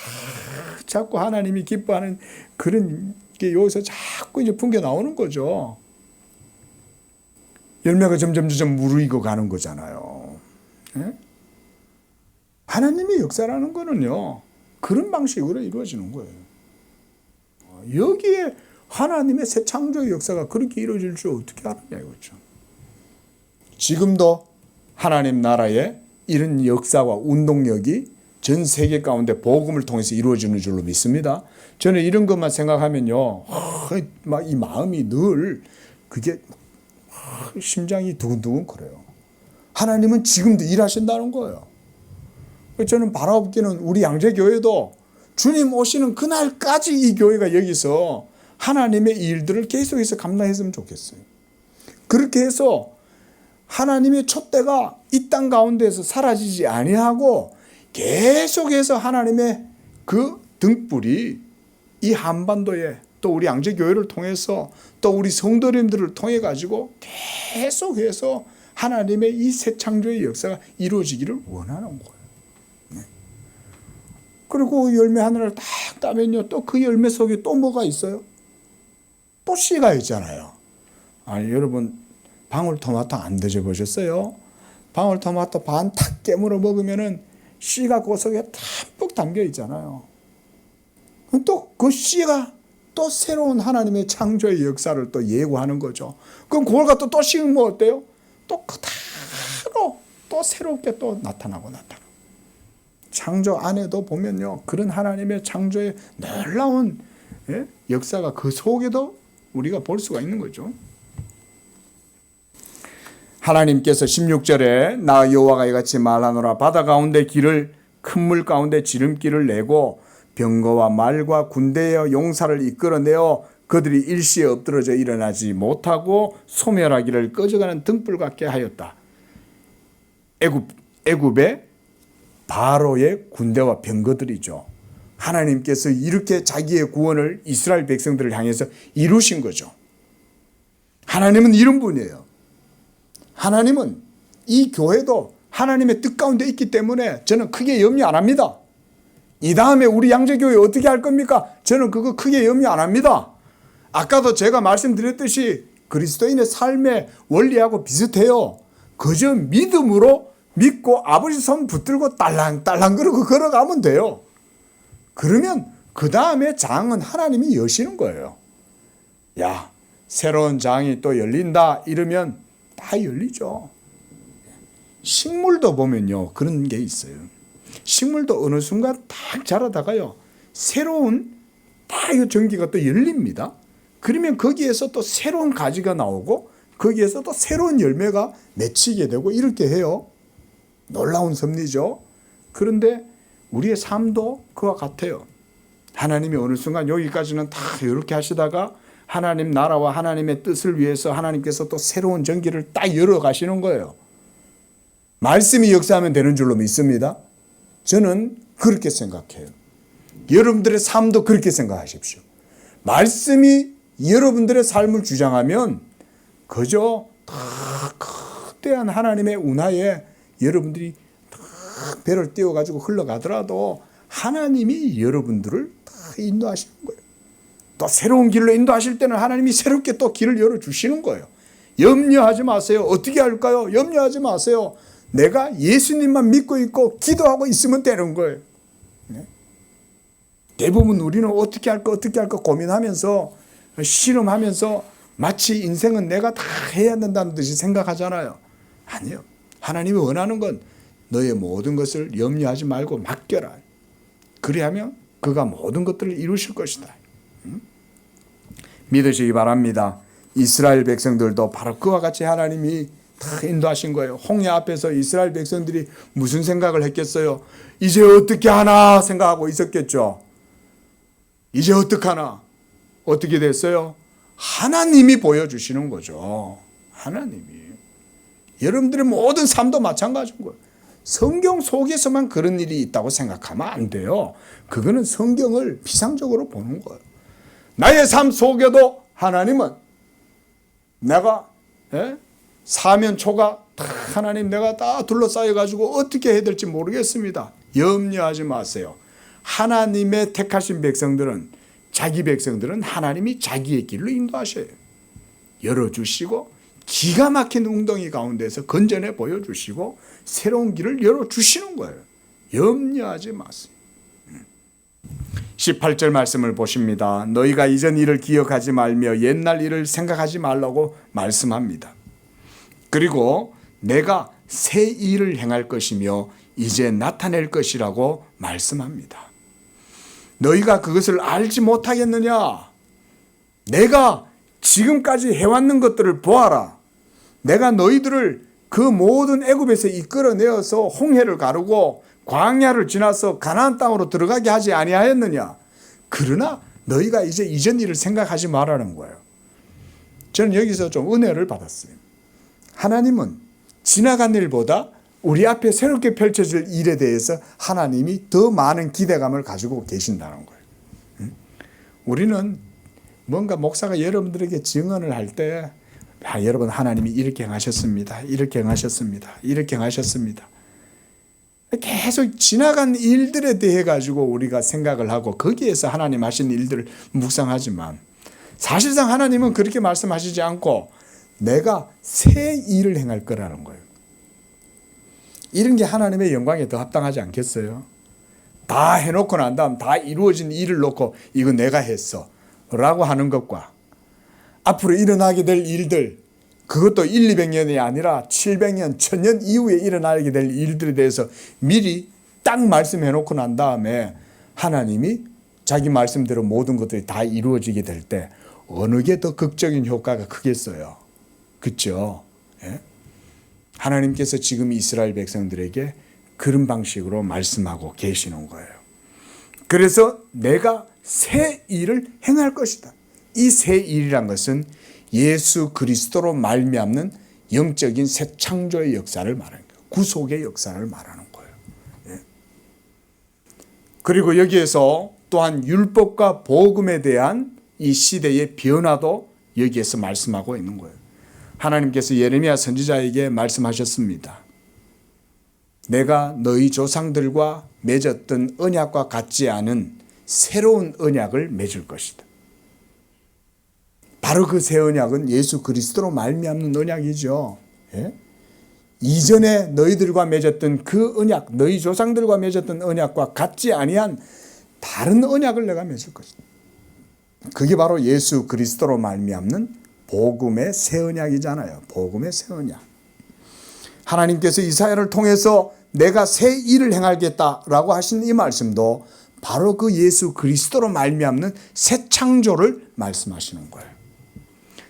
자꾸 하나님이 기뻐하는 그런 게 여기서 자꾸 이제 풍겨 나오는 거죠. 열매가 점점 무르익어 가는 거잖아요. 예? 하나님의 역사라는 거는요, 그런 방식으로 이루어지는 거예요. 여기에 하나님의 새 창조의 역사가 그렇게 이루어질 줄 어떻게 알았냐 이거죠. 지금도 하나님 나라의 이런 역사와 운동력이 전 세계 가운데 복음을 통해서 이루어지는 줄로 믿습니다. 저는 이런 것만 생각하면요, 막 이 마음이 늘 그게 심장이 두근두근 거려요. 하나님은 지금도 일하신다는 거예요. 저는 바라보기는 우리 양재교회도 주님 오시는 그날까지 이 교회가 여기서 하나님의 일들을 계속해서 감당했으면 좋겠어요. 그렇게 해서 하나님의 촛대가 이 땅 가운데에서 사라지지 아니하고 계속해서 하나님의 그 등불이 이 한반도에 또 우리 양재교회를 통해서 또 우리 성도님들을 통해 가지고 계속해서 하나님의 이 새 창조의 역사가 이루어지기를 원하는 거예요. 네. 그리고 열매 하나를 딱 따면요, 또 그 열매 속에 또 뭐가 있어요? 또 씨가 있잖아요. 아니 여러분, 방울토마토 안 드셔보셨어요? 방울토마토 반 탁 깨물어 먹으면은 씨가 그 속에 담뿍 담겨 있잖아요. 또 그 씨가 또 새로운 하나님의 창조의 역사를 또 예고하는 거죠. 그럼 그걸 갖다 또 씹으면 어때요? 또 그대로 또 새롭게 또 나타나고. 창조 안에도 보면요, 그런 하나님의 창조의 놀라운 역사가 그 속에도 우리가 볼 수가 있는 거죠. 하나님께서 16절에 나 여호와가 이같이 말하노라. 바다 가운데 길을 큰 물 가운데 지름길을 내고 병거와 말과 군대의 용사를 이끌어내어 그들이 일시에 엎드러져 일어나지 못하고 소멸하기를 꺼져가는 등불 같게 하였다. 애굽의 바로의 군대와 병거들이죠. 하나님께서 이렇게 자기의 구원을 이스라엘 백성들을 향해서 이루신 거죠. 하나님은 이런 분이에요. 하나님은 이 교회도 하나님의 뜻 가운데 있기 때문에 저는 크게 염려 안 합니다. 이 다음에 우리 양재교회 어떻게 할 겁니까? 저는 그거 크게 염려 안 합니다. 아까도 제가 말씀드렸듯이 그리스도인의 삶의 원리하고 비슷해요. 그저 믿음으로 믿고 아버지 손 붙들고 딸랑딸랑 그러고 걸어가면 돼요. 그러면 그 다음에 장은 하나님이 여시는 거예요. 야, 새로운 장이 또 열린다 이러면 다 열리죠. 식물도 보면요, 그런 게 있어요. 식물도 어느 순간 딱 자라다가요, 새로운 딱 전기가 또 열립니다. 그러면 거기에서 또 새로운 가지가 나오고 거기에서 또 새로운 열매가 맺히게 되고 이렇게 해요. 놀라운 섭리죠. 그런데 우리의 삶도 그와 같아요. 하나님이 어느 순간 여기까지는 다 이렇게 하시다가 하나님 나라와 하나님의 뜻을 위해서 하나님께서 또 새로운 전기를 딱 열어 가시는 거예요. 말씀이 역사하면 되는 줄로 믿습니다. 저는 그렇게 생각해요. 여러분들의 삶도 그렇게 생각하십시오. 말씀이 여러분들의 삶을 주장하면 그저 다 거대한 하나님의 운하에 여러분들이 다 배를 띄워가지고 흘러가더라도 하나님이 여러분들을 다 인도하시는 거예요. 또 새로운 길로 인도하실 때는 하나님이 새롭게 또 길을 열어주시는 거예요. 염려하지 마세요. 어떻게 할까요? 염려하지 마세요. 내가 예수님만 믿고 있고 기도하고 있으면 되는 거예요. 네? 대부분 우리는 어떻게 할까 고민하면서 실험하면서 마치 인생은 내가 다 해야 된다는 듯이 생각하잖아요. 아니요. 하나님이 원하는 건 너의 모든 것을 염려하지 말고 맡겨라. 그리하면 그가 모든 것들을 이루실 것이다. 믿으시기 바랍니다. 이스라엘 백성들도 바로 그와 같이 하나님이 다 인도하신 거예요. 홍해 앞에서 이스라엘 백성들이 무슨 생각을 했겠어요? 이제 어떻게 하나 생각하고 있었겠죠. 이제 어떡하나? 어떻게 됐어요? 하나님이 보여주시는 거죠. 하나님이. 여러분들의 모든 삶도 마찬가지인 거예요. 성경 속에서만 그런 일이 있다고 생각하면 안 돼요. 그거는 성경을 피상적으로 보는 거예요. 나의 삶 속에도 하나님은 내가 사면초가 다 하나님 내가 다 둘러싸여 가지고 어떻게 해야 될지 모르겠습니다. 염려하지 마세요. 하나님의 택하신 백성들은 자기 백성들은 하나님이 자기의 길로 인도하셔요. 열어주시고 기가 막힌 웅덩이 가운데서 건전해 보여주시고 새로운 길을 열어주시는 거예요. 염려하지 마세요. 18절 말씀을 보십니다. 너희가 이전 일을 기억하지 말며 옛날 일을 생각하지 말라고 말씀합니다. 그리고 내가 새 일을 행할 것이며 이제 나타낼 것이라고 말씀합니다. 너희가 그것을 알지 못하겠느냐? 내가 지금까지 해왔는 것들을 보아라. 내가 너희들을 그 모든 애굽에서 이끌어내어서 홍해를 가르고 광야를 지나서 가나안 땅으로 들어가게 하지 아니하였느냐? 그러나 너희가 이제 이전 일을 생각하지 말라는 거예요. 저는 여기서 좀 은혜를 받았어요. 하나님은 지나간 일보다 우리 앞에 새롭게 펼쳐질 일에 대해서 하나님이 더 많은 기대감을 가지고 계신다는 거예요. 우리는 뭔가 목사가 여러분들에게 증언을 할 때 여러분 하나님이 이렇게 행하셨습니다. 이렇게 행하셨습니다. 이렇게 행하셨습니다. 계속 지나간 일들에 대해 가지고 우리가 생각을 하고 거기에서 하나님 하신 일들을 묵상하지만 사실상 하나님은 그렇게 말씀하시지 않고 내가 새 일을 행할 거라는 거예요. 이런 게 하나님의 영광에 더 합당하지 않겠어요? 다 해놓고 난 다음 다 이루어진 일을 놓고 이거 내가 했어 라고 하는 것과 앞으로 일어나게 될 일들, 그것도 1, 200년이 아니라 700년, 1000년 이후에 일어나게 될 일들에 대해서 미리 딱 말씀해 놓고 난 다음에 하나님이 자기 말씀대로 모든 것들이 다 이루어지게 될 때 어느 게 더 극적인 효과가 크겠어요? 그렇죠? 예? 하나님께서 지금 이스라엘 백성들에게 그런 방식으로 말씀하고 계시는 거예요. 그래서 내가 새 일을 행할 것이다. 이 새 일이란 것은 예수 그리스도로 말미암는 영적인 새 창조의 역사를 말하는 거예요. 구속의 역사를 말하는 거예요. 예. 그리고 여기에서 또한 율법과 복음에 대한 이 시대의 변화도 여기에서 말씀하고 있는 거예요. 하나님께서 예레미야 선지자에게 말씀하셨습니다. 내가 너희 조상들과 맺었던 언약과 같지 않은 새로운 언약을 맺을 것이다. 바로 그 새 언약은 예수 그리스도로 말미암는 언약이죠. 예? 이전에 너희들과 맺었던 그 언약, 너희 조상들과 맺었던 언약과 같지 아니한 다른 언약을 내가 맺을 것이다. 그게 바로 예수 그리스도로 말미암는 복음의 새 언약이잖아요. 복음의 새 언약. 하나님께서 이사야를 통해서 내가 새 일을 행하겠다라고 하신 이 말씀도 바로 그 예수 그리스도로 말미암는 새 창조를 말씀하시는 거예요.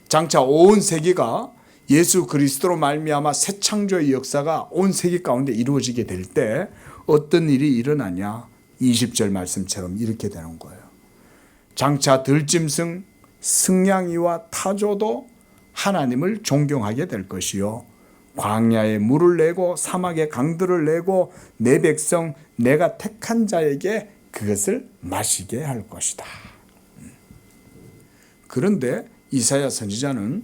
장차 온 세계가 예수 그리스도로 말미암아 새 창조의 역사가 온 세계 가운데 이루어지게 될 때 어떤 일이 일어나냐? 20절 말씀처럼 이렇게 되는 거예요. 장차 들짐승, 승냥이와 타조도 하나님을 존경하게 될 것이요 광야에 물을 내고 사막에 강들을 내고 내 백성 내가 택한 자에게 그것을 마시게 할 것이다. 그런데 이사야 선지자는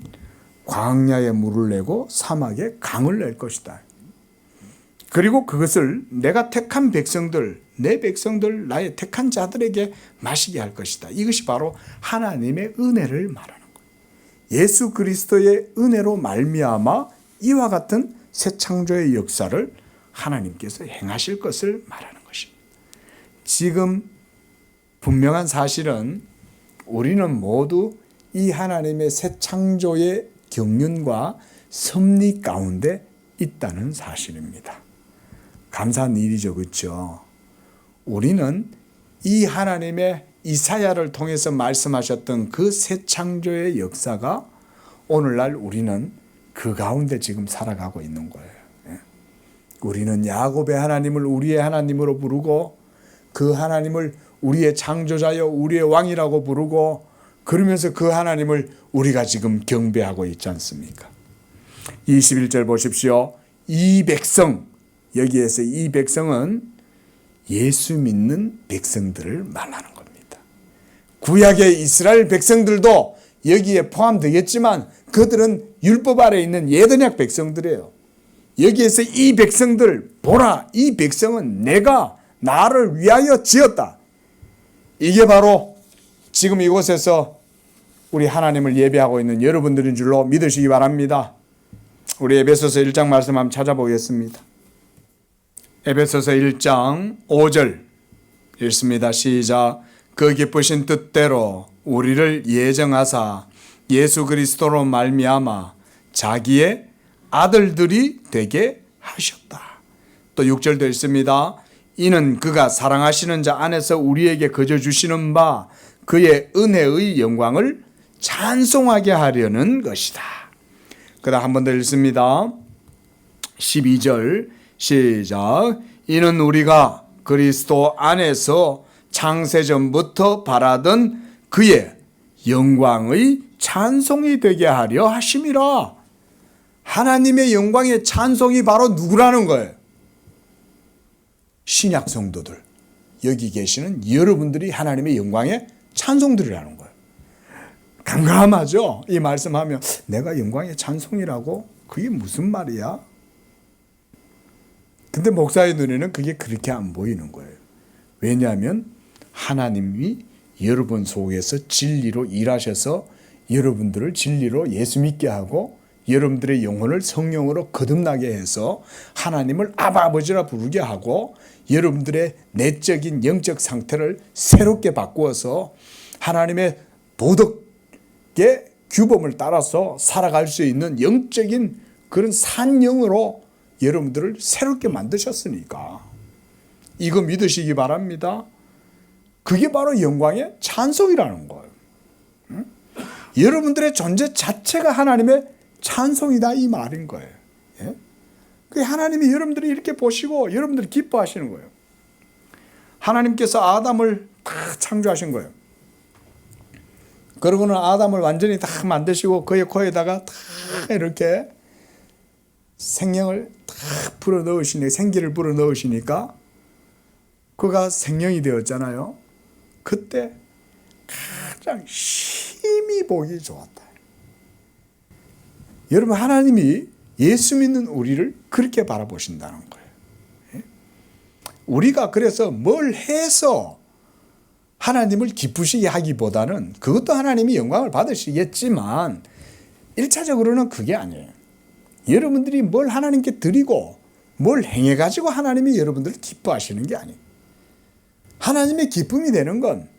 광야에 물을 내고 사막에 강을 낼 것이다. 그리고 그것을 내가 택한 백성들, 내 백성들, 나의 택한 자들에게 마시게 할 것이다. 이것이 바로 하나님의 은혜를 말하는 거예요. 예수 그리스도의 은혜로 말미암아 이와 같은 새 창조의 역사를 하나님께서 행하실 것을 말하는 것입니다. 지금 분명한 사실은 우리는 모두 이 하나님의 새 창조의 경륜과 섭리 가운데 있다는 사실입니다. 감사한 일이죠, 그렇죠? 우리는 이 하나님의 이사야를 통해서 말씀하셨던 그 새 창조의 역사가 오늘날 우리는 그 가운데 지금 살아가고 있는 거예요. 우리는 야곱의 하나님을 우리의 하나님으로 부르고 그 하나님을 우리의 창조자여 우리의 왕이라고 부르고 그러면서 그 하나님을 우리가 지금 경배하고 있지 않습니까? 21절 보십시오. 이 백성, 여기에서 이 백성은 예수 믿는 백성들을 말하는 겁니다. 구약의 이스라엘 백성들도 여기에 포함되겠지만 그들은 율법 아래 있는 옛언약 백성들이에요. 여기에서 이 백성들 보라, 이 백성은 내가 나를 위하여 지었다. 이게 바로 지금 이곳에서 우리 하나님을 예배하고 있는 여러분들인 줄로 믿으시기 바랍니다. 우리 에베소서 1장 말씀 한번 찾아보겠습니다. 에베소서 1장 5절 읽습니다. 시작. 그 기쁘신 뜻대로 우리를 예정하사 예수 그리스도로 말미암아 자기의 아들들이 되게 하셨다. 또 6절도 읽습니다. 이는 그가 사랑하시는 자 안에서 우리에게 거저 주시는 바 그의 은혜의 영광을 찬송하게 하려는 것이다. 그다음 한 번 더 읽습니다. 12절 시작. 이는 우리가 그리스도 안에서 창세전부터 바라던 그의 영광의 찬송이 되게 하려 하심이라. 하나님의 영광의 찬송이 바로 누구라는 거예요? 신약 성도들, 여기 계시는 여러분들이 하나님의 영광의 찬송들이라는 거예요. 깜깜하죠? 이 말씀하면 내가 영광의 찬송이라고? 그게 무슨 말이야? 근데 목사의 눈에는 그게 그렇게 안 보이는 거예요. 왜냐하면 하나님이 여러분 속에서 진리로 일하셔서 여러분들을 진리로 예수 믿게 하고 여러분들의 영혼을 성령으로 거듭나게 해서 하나님을 아버지라 부르게 하고 여러분들의 내적인 영적 상태를 새롭게 바꾸어서 하나님의 도덕의 규범을 따라서 살아갈 수 있는 영적인 그런 산영으로 여러분들을 새롭게 만드셨으니까 이거 믿으시기 바랍니다. 그게 바로 영광의 찬송이라는 거예요. 응? 여러분들의 존재 자체가 하나님의 찬송이다 이 말인 거예요. 예? 그 하나님이 여러분들이 이렇게 보시고 여러분들이 기뻐하시는 거예요. 하나님께서 아담을 다 창조하신 거예요. 그러고는 아담을 완전히 다 만드시고 그의 코에다가 다 이렇게 생명을 다 불어 넣으시니 생기를 불어 넣으시니까 그가 생명이 되었잖아요. 그때 가장 힘이 보기 좋았다. 여러분 하나님이 예수 믿는 우리를 그렇게 바라보신다는 거예요. 우리가 그래서 뭘 해서 하나님을 기쁘시게 하기보다는 그것도 하나님이 영광을 받으시겠지만 1차적으로는 그게 아니에요. 여러분들이 뭘 하나님께 드리고 뭘 행해가지고 하나님이 여러분들을 기뻐하시는 게 아니에요. 하나님의 기쁨이 되는 건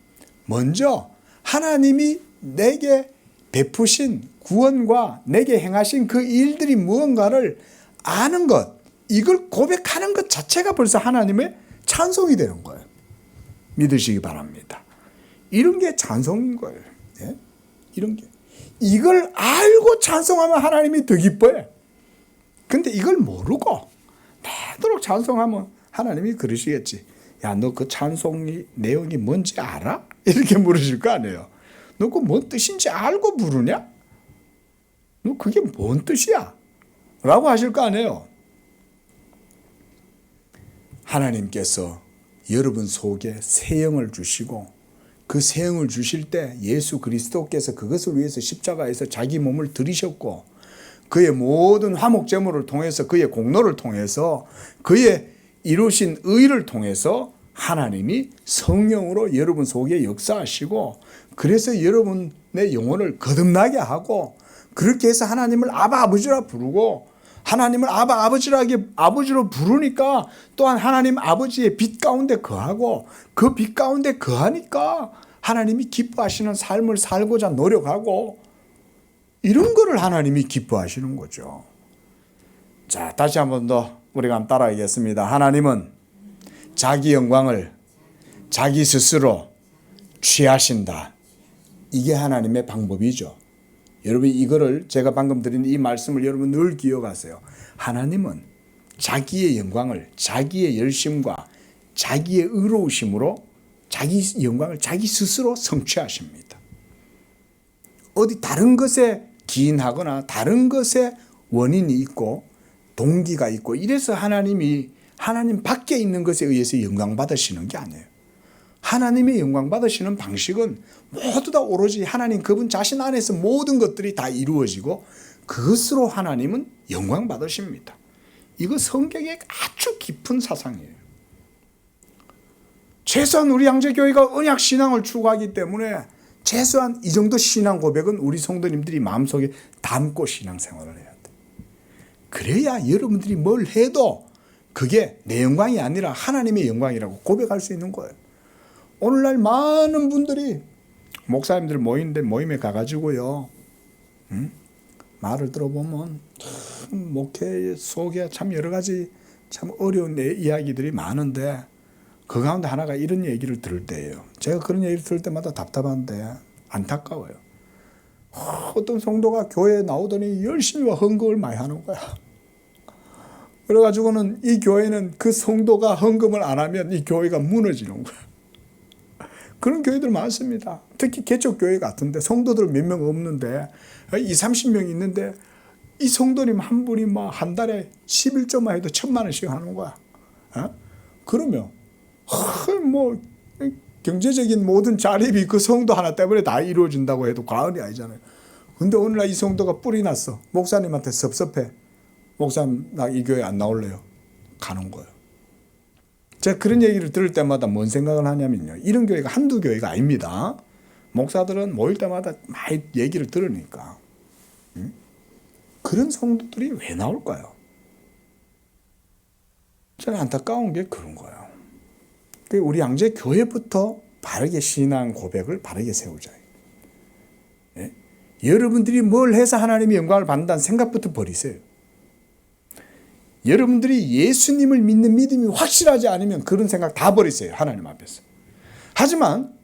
먼저 하나님이 내게 베푸신 구원과 내게 행하신 그 일들이 무언가를 아는 것, 이걸 고백하는 것 자체가 벌써 하나님의 찬송이 되는 거예요. 믿으시기 바랍니다. 이런 게 찬송인 거예요. 예? 이런 게. 이걸 알고 찬송하면 하나님이 더 기뻐해. 근데 이걸 모르고 내도록 찬송하면 하나님이 그러시겠지. 야, 너 그 찬송이 내용이 뭔지 알아? 이렇게 물으실 거 아니에요. 너 그 뭔 뜻인지 알고 부르냐? 너 그게 뭔 뜻이야? 라고 하실 거 아니에요. 하나님께서 여러분 속에 새 영을 주시고 그 새 영을 주실 때 예수 그리스도께서 그것을 위해서 십자가에서 자기 몸을 들이셨고 그의 모든 화목제물을 통해서 그의 공로를 통해서 그의 이루신 의를 통해서 하나님이 성령으로 여러분 속에 역사하시고 그래서 여러분의 영혼을 거듭나게 하고 그렇게 해서 하나님을 아바 아버지라 부르고 하나님을 아바 아버지로 부르니까 또한 하나님 아버지의 빛 가운데 거하고 그 빛 가운데 거하니까 하나님이 기뻐하시는 삶을 살고자 노력하고 이런 거를 하나님이 기뻐하시는 거죠. 자, 다시 한 번 더 우리가 한번 따라하겠습니다. 하나님은 자기 영광을 자기 스스로 취하신다. 이게 하나님의 방법이죠. 여러분 이거를 제가 방금 드린 이 말씀을 여러분 늘 기억하세요. 하나님은 자기의 영광을 자기의 열심과 자기의 의로우심으로 자기 영광을 자기 스스로 성취하십니다. 어디 다른 것에 기인하거나 다른 것에 원인이 있고 동기가 있고 이래서 하나님 밖에 있는 것에 의해서 영광 받으시는 게 아니에요. 하나님의 영광 받으시는 방식은 모두 다 오로지 하나님 그분 자신 안에서 모든 것들이 다 이루어지고 그것으로 하나님은 영광 받으십니다. 이거 성경의 아주 깊은 사상이에요. 최소한 우리 양재교회가 언약 신앙을 추구하기 때문에 최소한 이 정도 신앙 고백은 우리 성도님들이 마음속에 담고 신앙생활을 해야 돼. 그래야 여러분들이 뭘 해도 그게 내 영광이 아니라 하나님의 영광이라고 고백할 수 있는 거예요. 오늘날 많은 분들이 목사님들 모이는데 모임에 가가지고요, 말을 들어보면 참 목회 속에 참 여러 가지 참 어려운 이야기들이 많은데 그 가운데 하나가 이런 얘기를 들을 때예요. 제가 그런 얘기를 들을 때마다 답답한데 안타까워요. 어떤 성도가 교회에 나오더니 열심히 헌금을 많이 하는 거야. 그래가지고는 이 교회는 그 성도가 헌금을 안 하면 이 교회가 무너지는 거야. 그런 교회들 많습니다. 특히 개척교회 같은데 성도들 몇 명 없는데 20-30명 있는데 이 성도님 한 분이 막 한 달에 11조만 해도 1,000만 원씩 하는 거야. 그러면 뭐 경제적인 모든 자립이 그 성도 하나 때문에 다 이루어진다고 해도 과언이 아니잖아요. 근데 오늘날 이 성도가 뿔이 났어. 목사님한테 섭섭해. 목사님 나 이 교회 안 나올래요. 가는 거예요. 제가 그런 얘기를 들을 때마다 뭔 생각을 하냐면요, 이런 교회가 한두 교회가 아닙니다. 목사들은 모일 때마다 많이 얘기를 들으니까 그런 성도들이 왜 나올까요? 저는 안타까운 게 그런 거예요. 우리 양재 교회부터 바르게 신앙 고백을 바르게 세우자. 예? 여러분들이 뭘 해서 하나님의 영광을 받는다는 생각부터 버리세요. 여러분들이 예수님을 믿는 믿음이 확실하지 않으면 그런 생각 다 버리세요. 하나님 앞에서. 하지만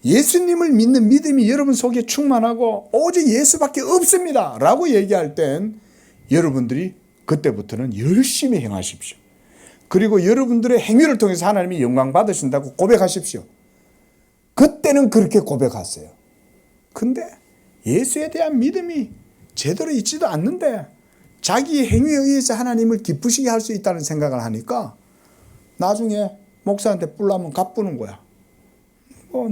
예수님을 믿는 믿음이 여러분 속에 충만하고 오직 예수밖에 없습니다 라고 얘기할 땐 여러분들이 그때부터는 열심히 행하십시오. 그리고 여러분들의 행위를 통해서 하나님이 영광 받으신다고 고백하십시오. 그때는 그렇게 고백하세요. 근데 예수에 대한 믿음이 제대로 있지도 않는데 자기의 행위에 의해서 하나님을 기쁘시게 할 수 있다는 생각을 하니까 나중에 목사한테 뿔나면 갚는 거야.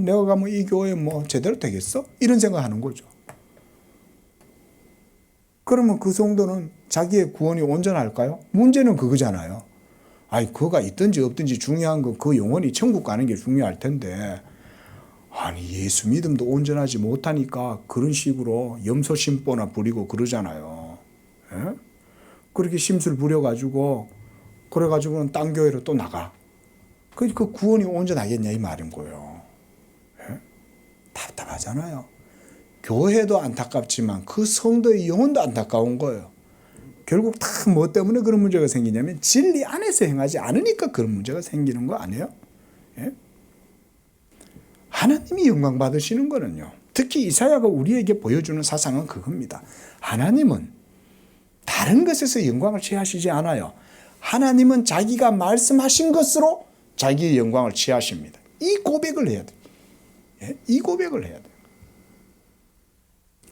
내가 가면 이 교회 제대로 되겠어? 이런 생각하는 거죠. 그러면 그 성도는 자기의 구원이 온전할까요? 문제는 그거잖아요. 아니, 그거가 있든지 없든지 중요한 건 그 영혼이 천국 가는 게 중요할 텐데, 아니, 예수 믿음도 온전하지 못하니까 그런 식으로 염소 심보나 부리고 그러잖아요. 예? 그렇게 심술 부려가지고, 그래가지고는 딴 교회로 또 나가. 그 구원이 온전하겠냐, 이 말인 거예요. 예? 답답하잖아요. 교회도 안타깝지만 그 성도의 영혼도 안타까운 거예요. 결국 다 뭐 때문에 그런 문제가 생기냐면 진리 안에서 행하지 않으니까 그런 문제가 생기는 거 아니에요? 예? 하나님이 영광 받으시는 거는요, 특히 이사야가 우리에게 보여주는 사상은 그겁니다. 하나님은 다른 것에서 영광을 취하시지 않아요. 하나님은 자기가 말씀하신 것으로 자기의 영광을 취하십니다. 이 고백을 해야 돼요. 예? 이 고백을 해야 돼요.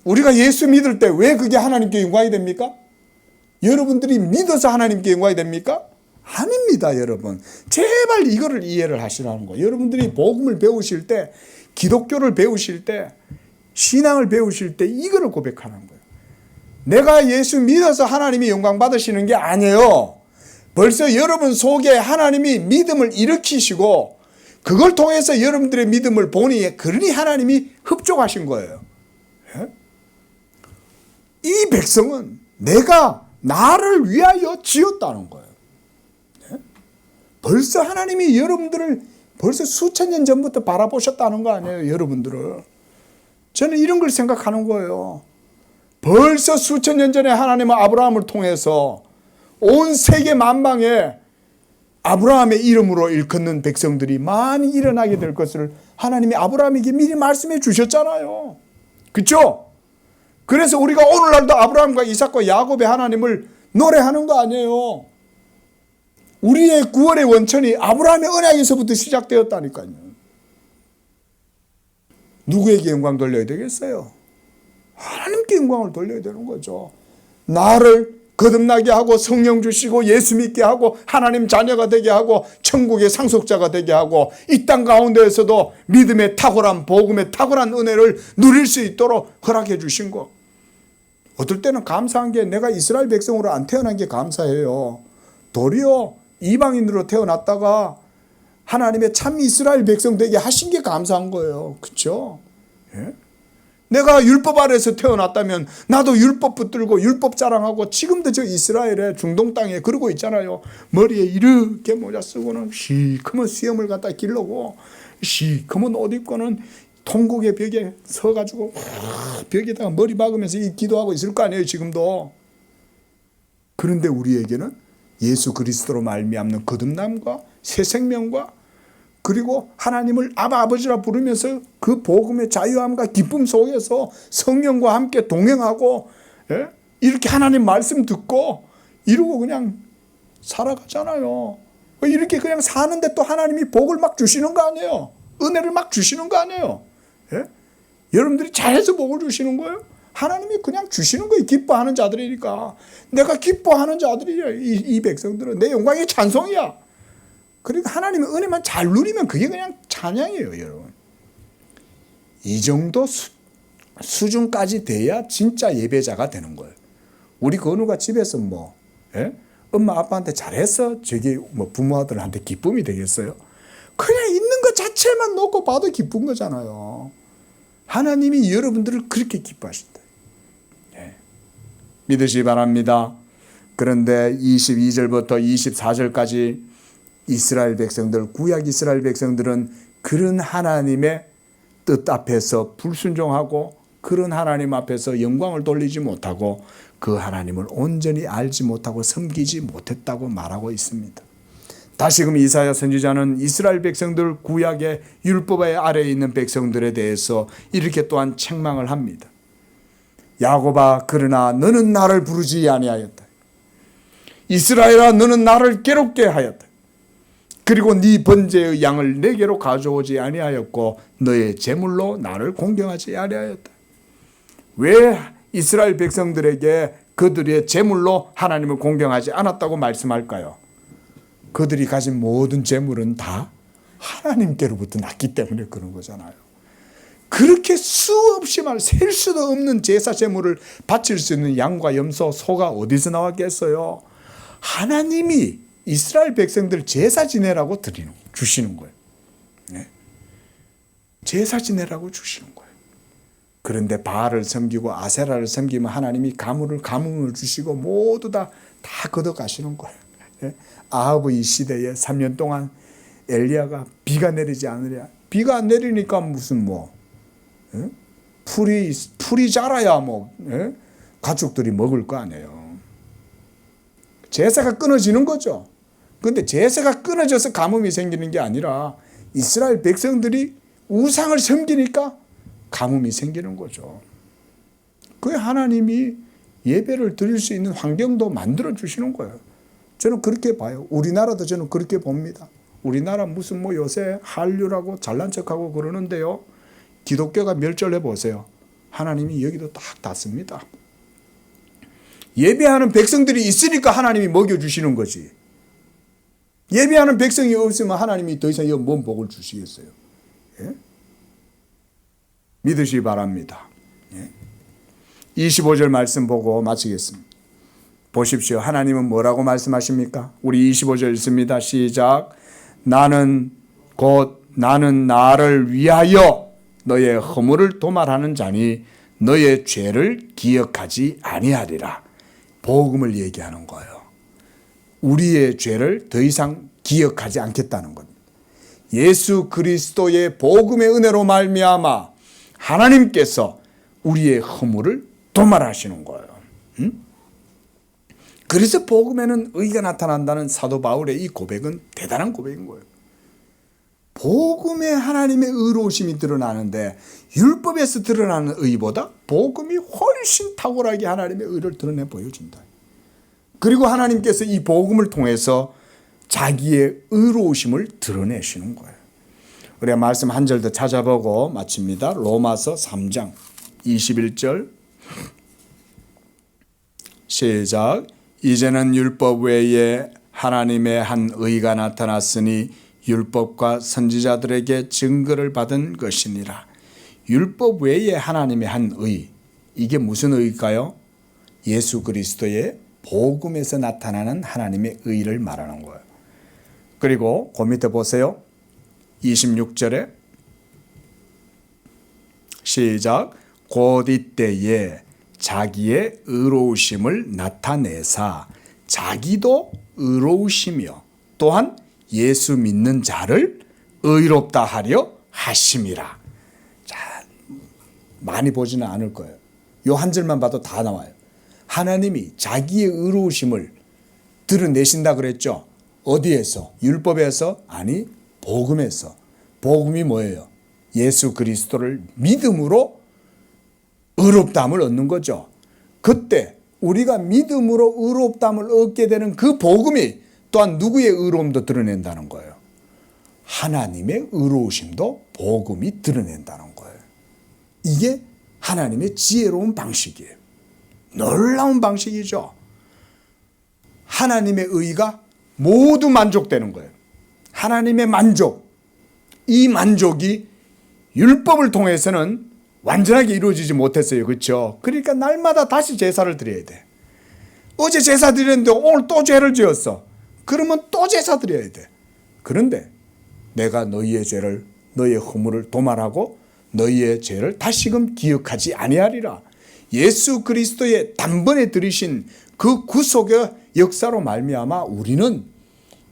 우리가 예수 믿을 때 왜 그게 하나님께 영광이 됩니까? 여러분들이 믿어서 하나님께 영광이 됩니까? 아닙니다, 여러분. 제발 이거를 이해를 하시라는 거예요. 여러분들이 복음을 배우실 때, 기독교를 배우실 때, 신앙을 배우실 때 이거를 고백하는 거예요. 내가 예수 믿어서 하나님이 영광 받으시는 게 아니에요. 벌써 여러분 속에 하나님이 믿음을 일으키시고 그걸 통해서 여러분들의 믿음을 보니 그러니 하나님이 흡족하신 거예요. 이 백성은 내가 나를 위하여 지었다는 거예요. 벌써 하나님이 여러분들을 벌써 수천 년 전부터 바라보셨다는 거 아니에요, 여러분들을. 저는 이런 걸 생각하는 거예요. 벌써 수천 년 전에 하나님은 아브라함을 통해서 온 세계 만방에 아브라함의 이름으로 일컫는 백성들이 많이 일어나게 될 것을 하나님이 아브라함에게 미리 말씀해 주셨잖아요. 그렇죠? 그래서 우리가 오늘날도 아브라함과 이삭과 야곱의 하나님을 노래하는 거 아니에요. 우리의 구원의 원천이 아브라함의 언약에서부터 시작되었다니까요. 누구에게 영광 돌려야 되겠어요? 하나님께 영광을 돌려야 되는 거죠. 나를 거듭나게 하고 성령 주시고 예수 믿게 하고 하나님 자녀가 되게 하고 천국의 상속자가 되게 하고 이 땅 가운데에서도 믿음의 탁월한 복음의 탁월한 은혜를 누릴 수 있도록 허락해 주신 거. 어떨 때는 감사한 게 내가 이스라엘 백성으로 안 태어난 게 감사해요. 도리어 이방인으로 태어났다가 하나님의 참 이스라엘 백성 되게 하신 게 감사한 거예요. 그렇죠? 예? 내가 율법 아래에서 태어났다면 나도 율법 붙들고 율법 자랑하고 지금도 저 이스라엘의 중동 땅에 그러고 있잖아요. 머리에 이렇게 모자 쓰고는 시커먼 수염을 갖다 기르고 시커먼 옷 입고는 통곡의 벽에 서가지고 벽에다가 머리 박으면서 기도하고 있을 거 아니에요 지금도. 그런데 우리에게는 예수 그리스도로 말미암는 거듭남과 새 생명과 그리고 하나님을 아버지라 부르면서 그 복음의 자유함과 기쁨 속에서 성령과 함께 동행하고 이렇게 하나님 말씀 듣고 이러고 그냥 살아가잖아요. 이렇게 그냥 사는데 또 하나님이 복을 막 주시는 거 아니에요. 은혜를 막 주시는 거 아니에요. 여러분들이 잘해서 복을 주시는 거예요. 하나님이 그냥 주시는 거예요. 기뻐하는 자들이니까. 내가 기뻐하는 자들이야. 이 백성들은 내 영광의 찬송이야. 그러니까 하나님의 은혜만 잘 누리면 그게 그냥 찬양이에요, 여러분. 이 정도 수준까지 돼야 진짜 예배자가 되는 거예요. 우리 건우가 집에서 엄마 아빠한테 잘했어? 저기 부모들한테 기쁨이 되겠어요? 그냥 있는 것 자체만 놓고 봐도 기쁜 거잖아요. 하나님이 여러분들을 그렇게 기뻐하신다. 믿으시기 바랍니다. 그런데 22절부터 24절까지 이스라엘 백성들, 구약 이스라엘 백성들은 그런 하나님의 뜻 앞에서 불순종하고 그런 하나님 앞에서 영광을 돌리지 못하고 그 하나님을 온전히 알지 못하고 섬기지 못했다고 말하고 있습니다. 다시금 이사야 선지자는 이스라엘 백성들 구약의 율법의 아래에 있는 백성들에 대해서 이렇게 또한 책망을 합니다. 야곱아 그러나 너는 나를 부르지 아니하였다. 이스라엘아 너는 나를 괴롭게 하였다. 그리고 네 번제의 양을 내게로 가져오지 아니하였고 너의 제물로 나를 공경하지 아니하였다. 왜 이스라엘 백성들에게 그들의 제물로 하나님을 공경하지 않았다고 말씀할까요? 그들이 가진 모든 제물은 다 하나님께로부터 났기 때문에 그런 거잖아요. 그렇게 수없이 셀 수도 없는 제사 제물을 바칠 수 있는 양과 염소, 소가 어디서 나왔겠어요? 하나님이 이스라엘 백성들 제사 지내라고 주시는 거예요. 제사 지내라고 주시는 거예요. 그런데 바알을 섬기고 아세라를 섬기면 하나님이 가뭄을 주시고 모두 다 걷어가시는 거예요. 아하브 이 시대에 3년 동안 엘리야가 비가 내리지 않으랴. 비가 안 내리니까 무슨 풀이 자라야 가축들이 먹을 거 아니에요. 제사가 끊어지는 거죠. 그런데 제사가 끊어져서 가뭄이 생기는 게 아니라 이스라엘 백성들이 우상을 섬기니까 가뭄이 생기는 거죠. 그 하나님이 예배를 드릴 수 있는 환경도 만들어 주시는 거예요. 저는 그렇게 봐요. 우리나라도 저는 그렇게 봅니다. 우리나라 무슨 요새 한류라고 잘난 척하고 그러는데요. 기독교가 멸절해 보세요. 하나님이 여기도 딱 닿습니다. 예배하는 백성들이 있으니까 하나님이 먹여주시는 거지. 예배하는 백성이 없으면 하나님이 더 이상 뭔 복을 주시겠어요? 믿으시기 바랍니다. 25절 말씀 보고 마치겠습니다. 보십시오. 하나님은 뭐라고 말씀하십니까? 우리 25절 읽습니다. 시작. 나는 나를 위하여 너의 허물을 도말하는 자니 너의 죄를 기억하지 아니하리라. 복음을 얘기하는 거예요. 우리의 죄를 더 이상 기억하지 않겠다는 겁니다. 예수 그리스도의 복음의 은혜로 말미암아 하나님께서 우리의 허물을 도말하시는 거예요. 그래서 복음에는 의가 나타난다는 사도 바울의 이 고백은 대단한 고백인 거예요. 복음에 하나님의 의로우심이 드러나는데 율법에서 드러나는 의보다 복음이 훨씬 탁월하게 하나님의 의를 드러내 보여준다. 그리고 하나님께서 이 복음을 통해서 자기의 의로우심을 드러내시는 거예요. 우리가 말씀 한 절 더 찾아보고 마칩니다. 로마서 3장 21절 시작. 이제는 율법 외에 하나님의 한 의가 나타났으니 율법과 선지자들에게 증거를 받은 것이니라. 율법 외에 하나님의 한 의, 이게 무슨 의일까요? 예수 그리스도의 복음에서 나타나는 하나님의 의를 말하는 거예요. 그리고 그 밑에 보세요. 26절에 시작. 곧 이때에 자기의 의로우심을 나타내사 자기도 의로우시며 또한 예수 믿는 자를 의롭다 하려 하심이라. 자, 많이 보지는 않을 거예요. 요 한 절만 봐도 다 나와요. 하나님이 자기의 의로우심을 드러내신다 그랬죠. 어디에서? 율법에서? 아니, 복음에서. 복음이 뭐예요? 예수 그리스도를 믿음으로 의롭다함을 얻는 거죠. 그때 우리가 믿음으로 의롭다함을 얻게 되는 그 복음이 또한 누구의 의로움도 드러낸다는 거예요. 하나님의 의로우심도 복음이 드러낸다는 거예요. 이게 하나님의 지혜로운 방식이에요. 놀라운 방식이죠. 하나님의 의가 모두 만족되는 거예요. 하나님의 만족, 이 만족이 율법을 통해서는 완전하게 이루어지지 못했어요. 그렇죠? 그러니까 날마다 다시 제사를 드려야 돼. 어제 제사 드렸는데 오늘 또 죄를 지었어. 그러면 또 제사 드려야 돼. 그런데 내가 너희의 죄를, 너희의 허물을 도말하고 너희의 죄를 다시금 기억하지 아니하리라. 예수 그리스도의 단번에 들이신 그 구속의 역사로 말미암아 우리는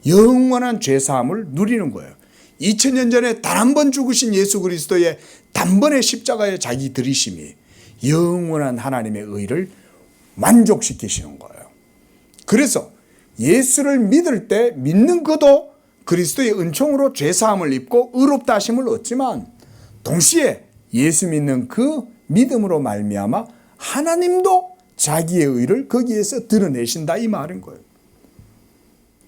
영원한 죄사함을 누리는 거예요. 2000년 전에 단 한 번 죽으신 예수 그리스도의 단번에 십자가에 자기 들이심이 영원한 하나님의 의를 만족시키시는 거예요. 그래서 예수를 믿을 때 믿는 그도 그리스도의 은총으로 죄사함을 입고 의롭다 하심을 얻지만 동시에 예수 믿는 그 믿음으로 말미암아 하나님도 자기의 의를 거기에서 드러내신다 이 말인 거예요.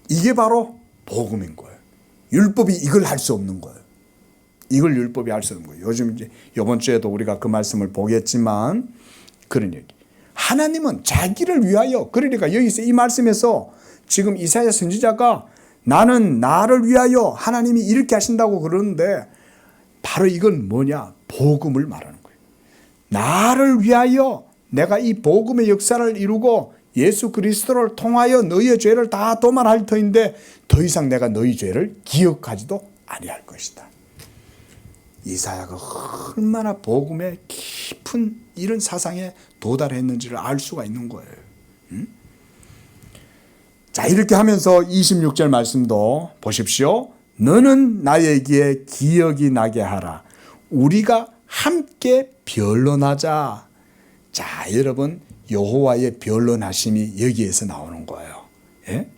이게 바로 복음인 거예요. 율법이 이걸 할 수 없는 거예요. 이걸 율법이 할 수 없는 거예요. 요즘 이제 이번 주에도 우리가 그 말씀을 보겠지만 그런 얘기. 하나님은 자기를 위하여, 그러니까 여기서 이 말씀에서 지금 이사야 선지자가 나는 나를 위하여 하나님이 이렇게 하신다고 그러는데 바로 이건 뭐냐? 복음을 말하는 거예요. 나를 위하여 내가 이 복음의 역사를 이루고 예수 그리스도를 통하여 너희의 죄를 다 도말할 터인데 더 이상 내가 너희 죄를 기억하지도 아니할 것이다. 이사야가 얼마나 복음의 깊은 이런 사상에 도달했는지를 알 수가 있는 거예요. 자, 이렇게 하면서 26절 말씀도 보십시오. 너는 나에게 기억이 나게 하라. 우리가 함께 변론하자. 자, 여러분, 여호와의 변론하심이 여기에서 나오는 거예요. 예?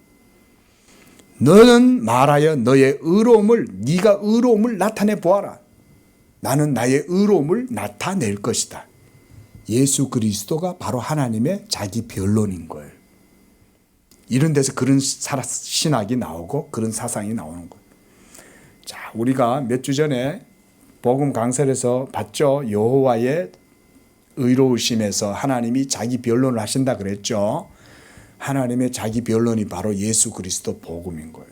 너는 말하여 너의 의로움을, 네가 의로움을 나타내 보아라. 나는 나의 의로움을 나타낼 것이다. 예수 그리스도가 바로 하나님의 자기 변론인 거예요. 이런 데서 그런 신학이 나오고 그런 사상이 나오는 거예요. 자, 우리가 몇 주 전에 복음 강설에서 봤죠. 여호와의 의로우심에서 하나님이 자기 변론을 하신다 그랬죠. 하나님의 자기 변론이 바로 예수 그리스도 복음인 거예요.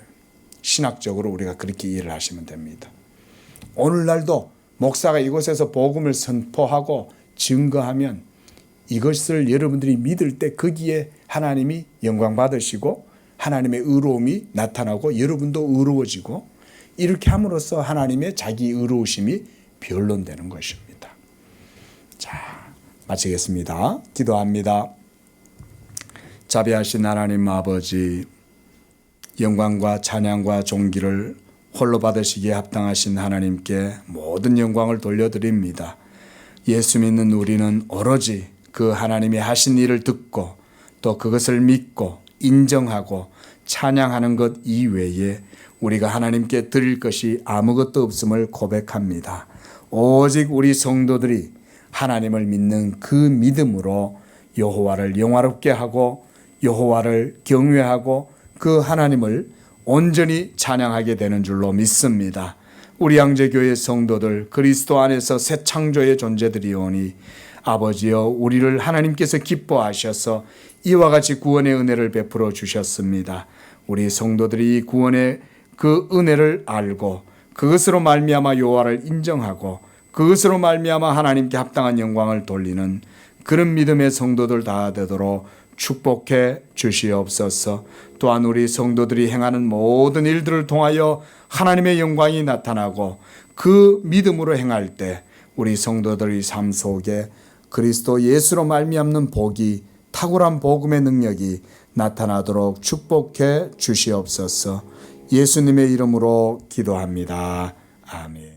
신학적으로 우리가 그렇게 이해를 하시면 됩니다. 오늘날도 목사가 이곳에서 복음을 선포하고 증거하면 이것을 여러분들이 믿을 때 거기에 하나님이 영광 받으시고 하나님의 의로움이 나타나고 여러분도 의로워지고 이렇게 함으로써 하나님의 자기 의로우심이 변론되는 것입니다. 자, 마치겠습니다. 기도합니다. 자비하신 하나님 아버지, 영광과 찬양과 존귀를 홀로 받으시기에 합당하신 하나님께 모든 영광을 돌려드립니다. 예수 믿는 우리는 오로지 그 하나님이 하신 일을 듣고 또 그것을 믿고 인정하고 찬양하는 것 이외에 우리가 하나님께 드릴 것이 아무것도 없음을 고백합니다. 오직 우리 성도들이 하나님을 믿는 그 믿음으로 여호와를 영화롭게 하고 여호와를 경외하고 그 하나님을 온전히 찬양하게 되는 줄로 믿습니다. 우리 양재교회 성도들 그리스도 안에서 새 창조의 존재들이오니 아버지여 우리를 하나님께서 기뻐하셔서 이와 같이 구원의 은혜를 베풀어 주셨습니다. 우리 성도들이 구원의 그 은혜를 알고 그것으로 말미암아 여호와를 인정하고 그것으로 말미암아 하나님께 합당한 영광을 돌리는 그런 믿음의 성도들 다 되도록 축복해 주시옵소서. 또한 우리 성도들이 행하는 모든 일들을 통하여 하나님의 영광이 나타나고 그 믿음으로 행할 때 우리 성도들의 삶 속에 그리스도 예수로 말미암는 복이 탁월한 복음의 능력이 나타나도록 축복해 주시옵소서. 예수님의 이름으로 기도합니다. 아멘.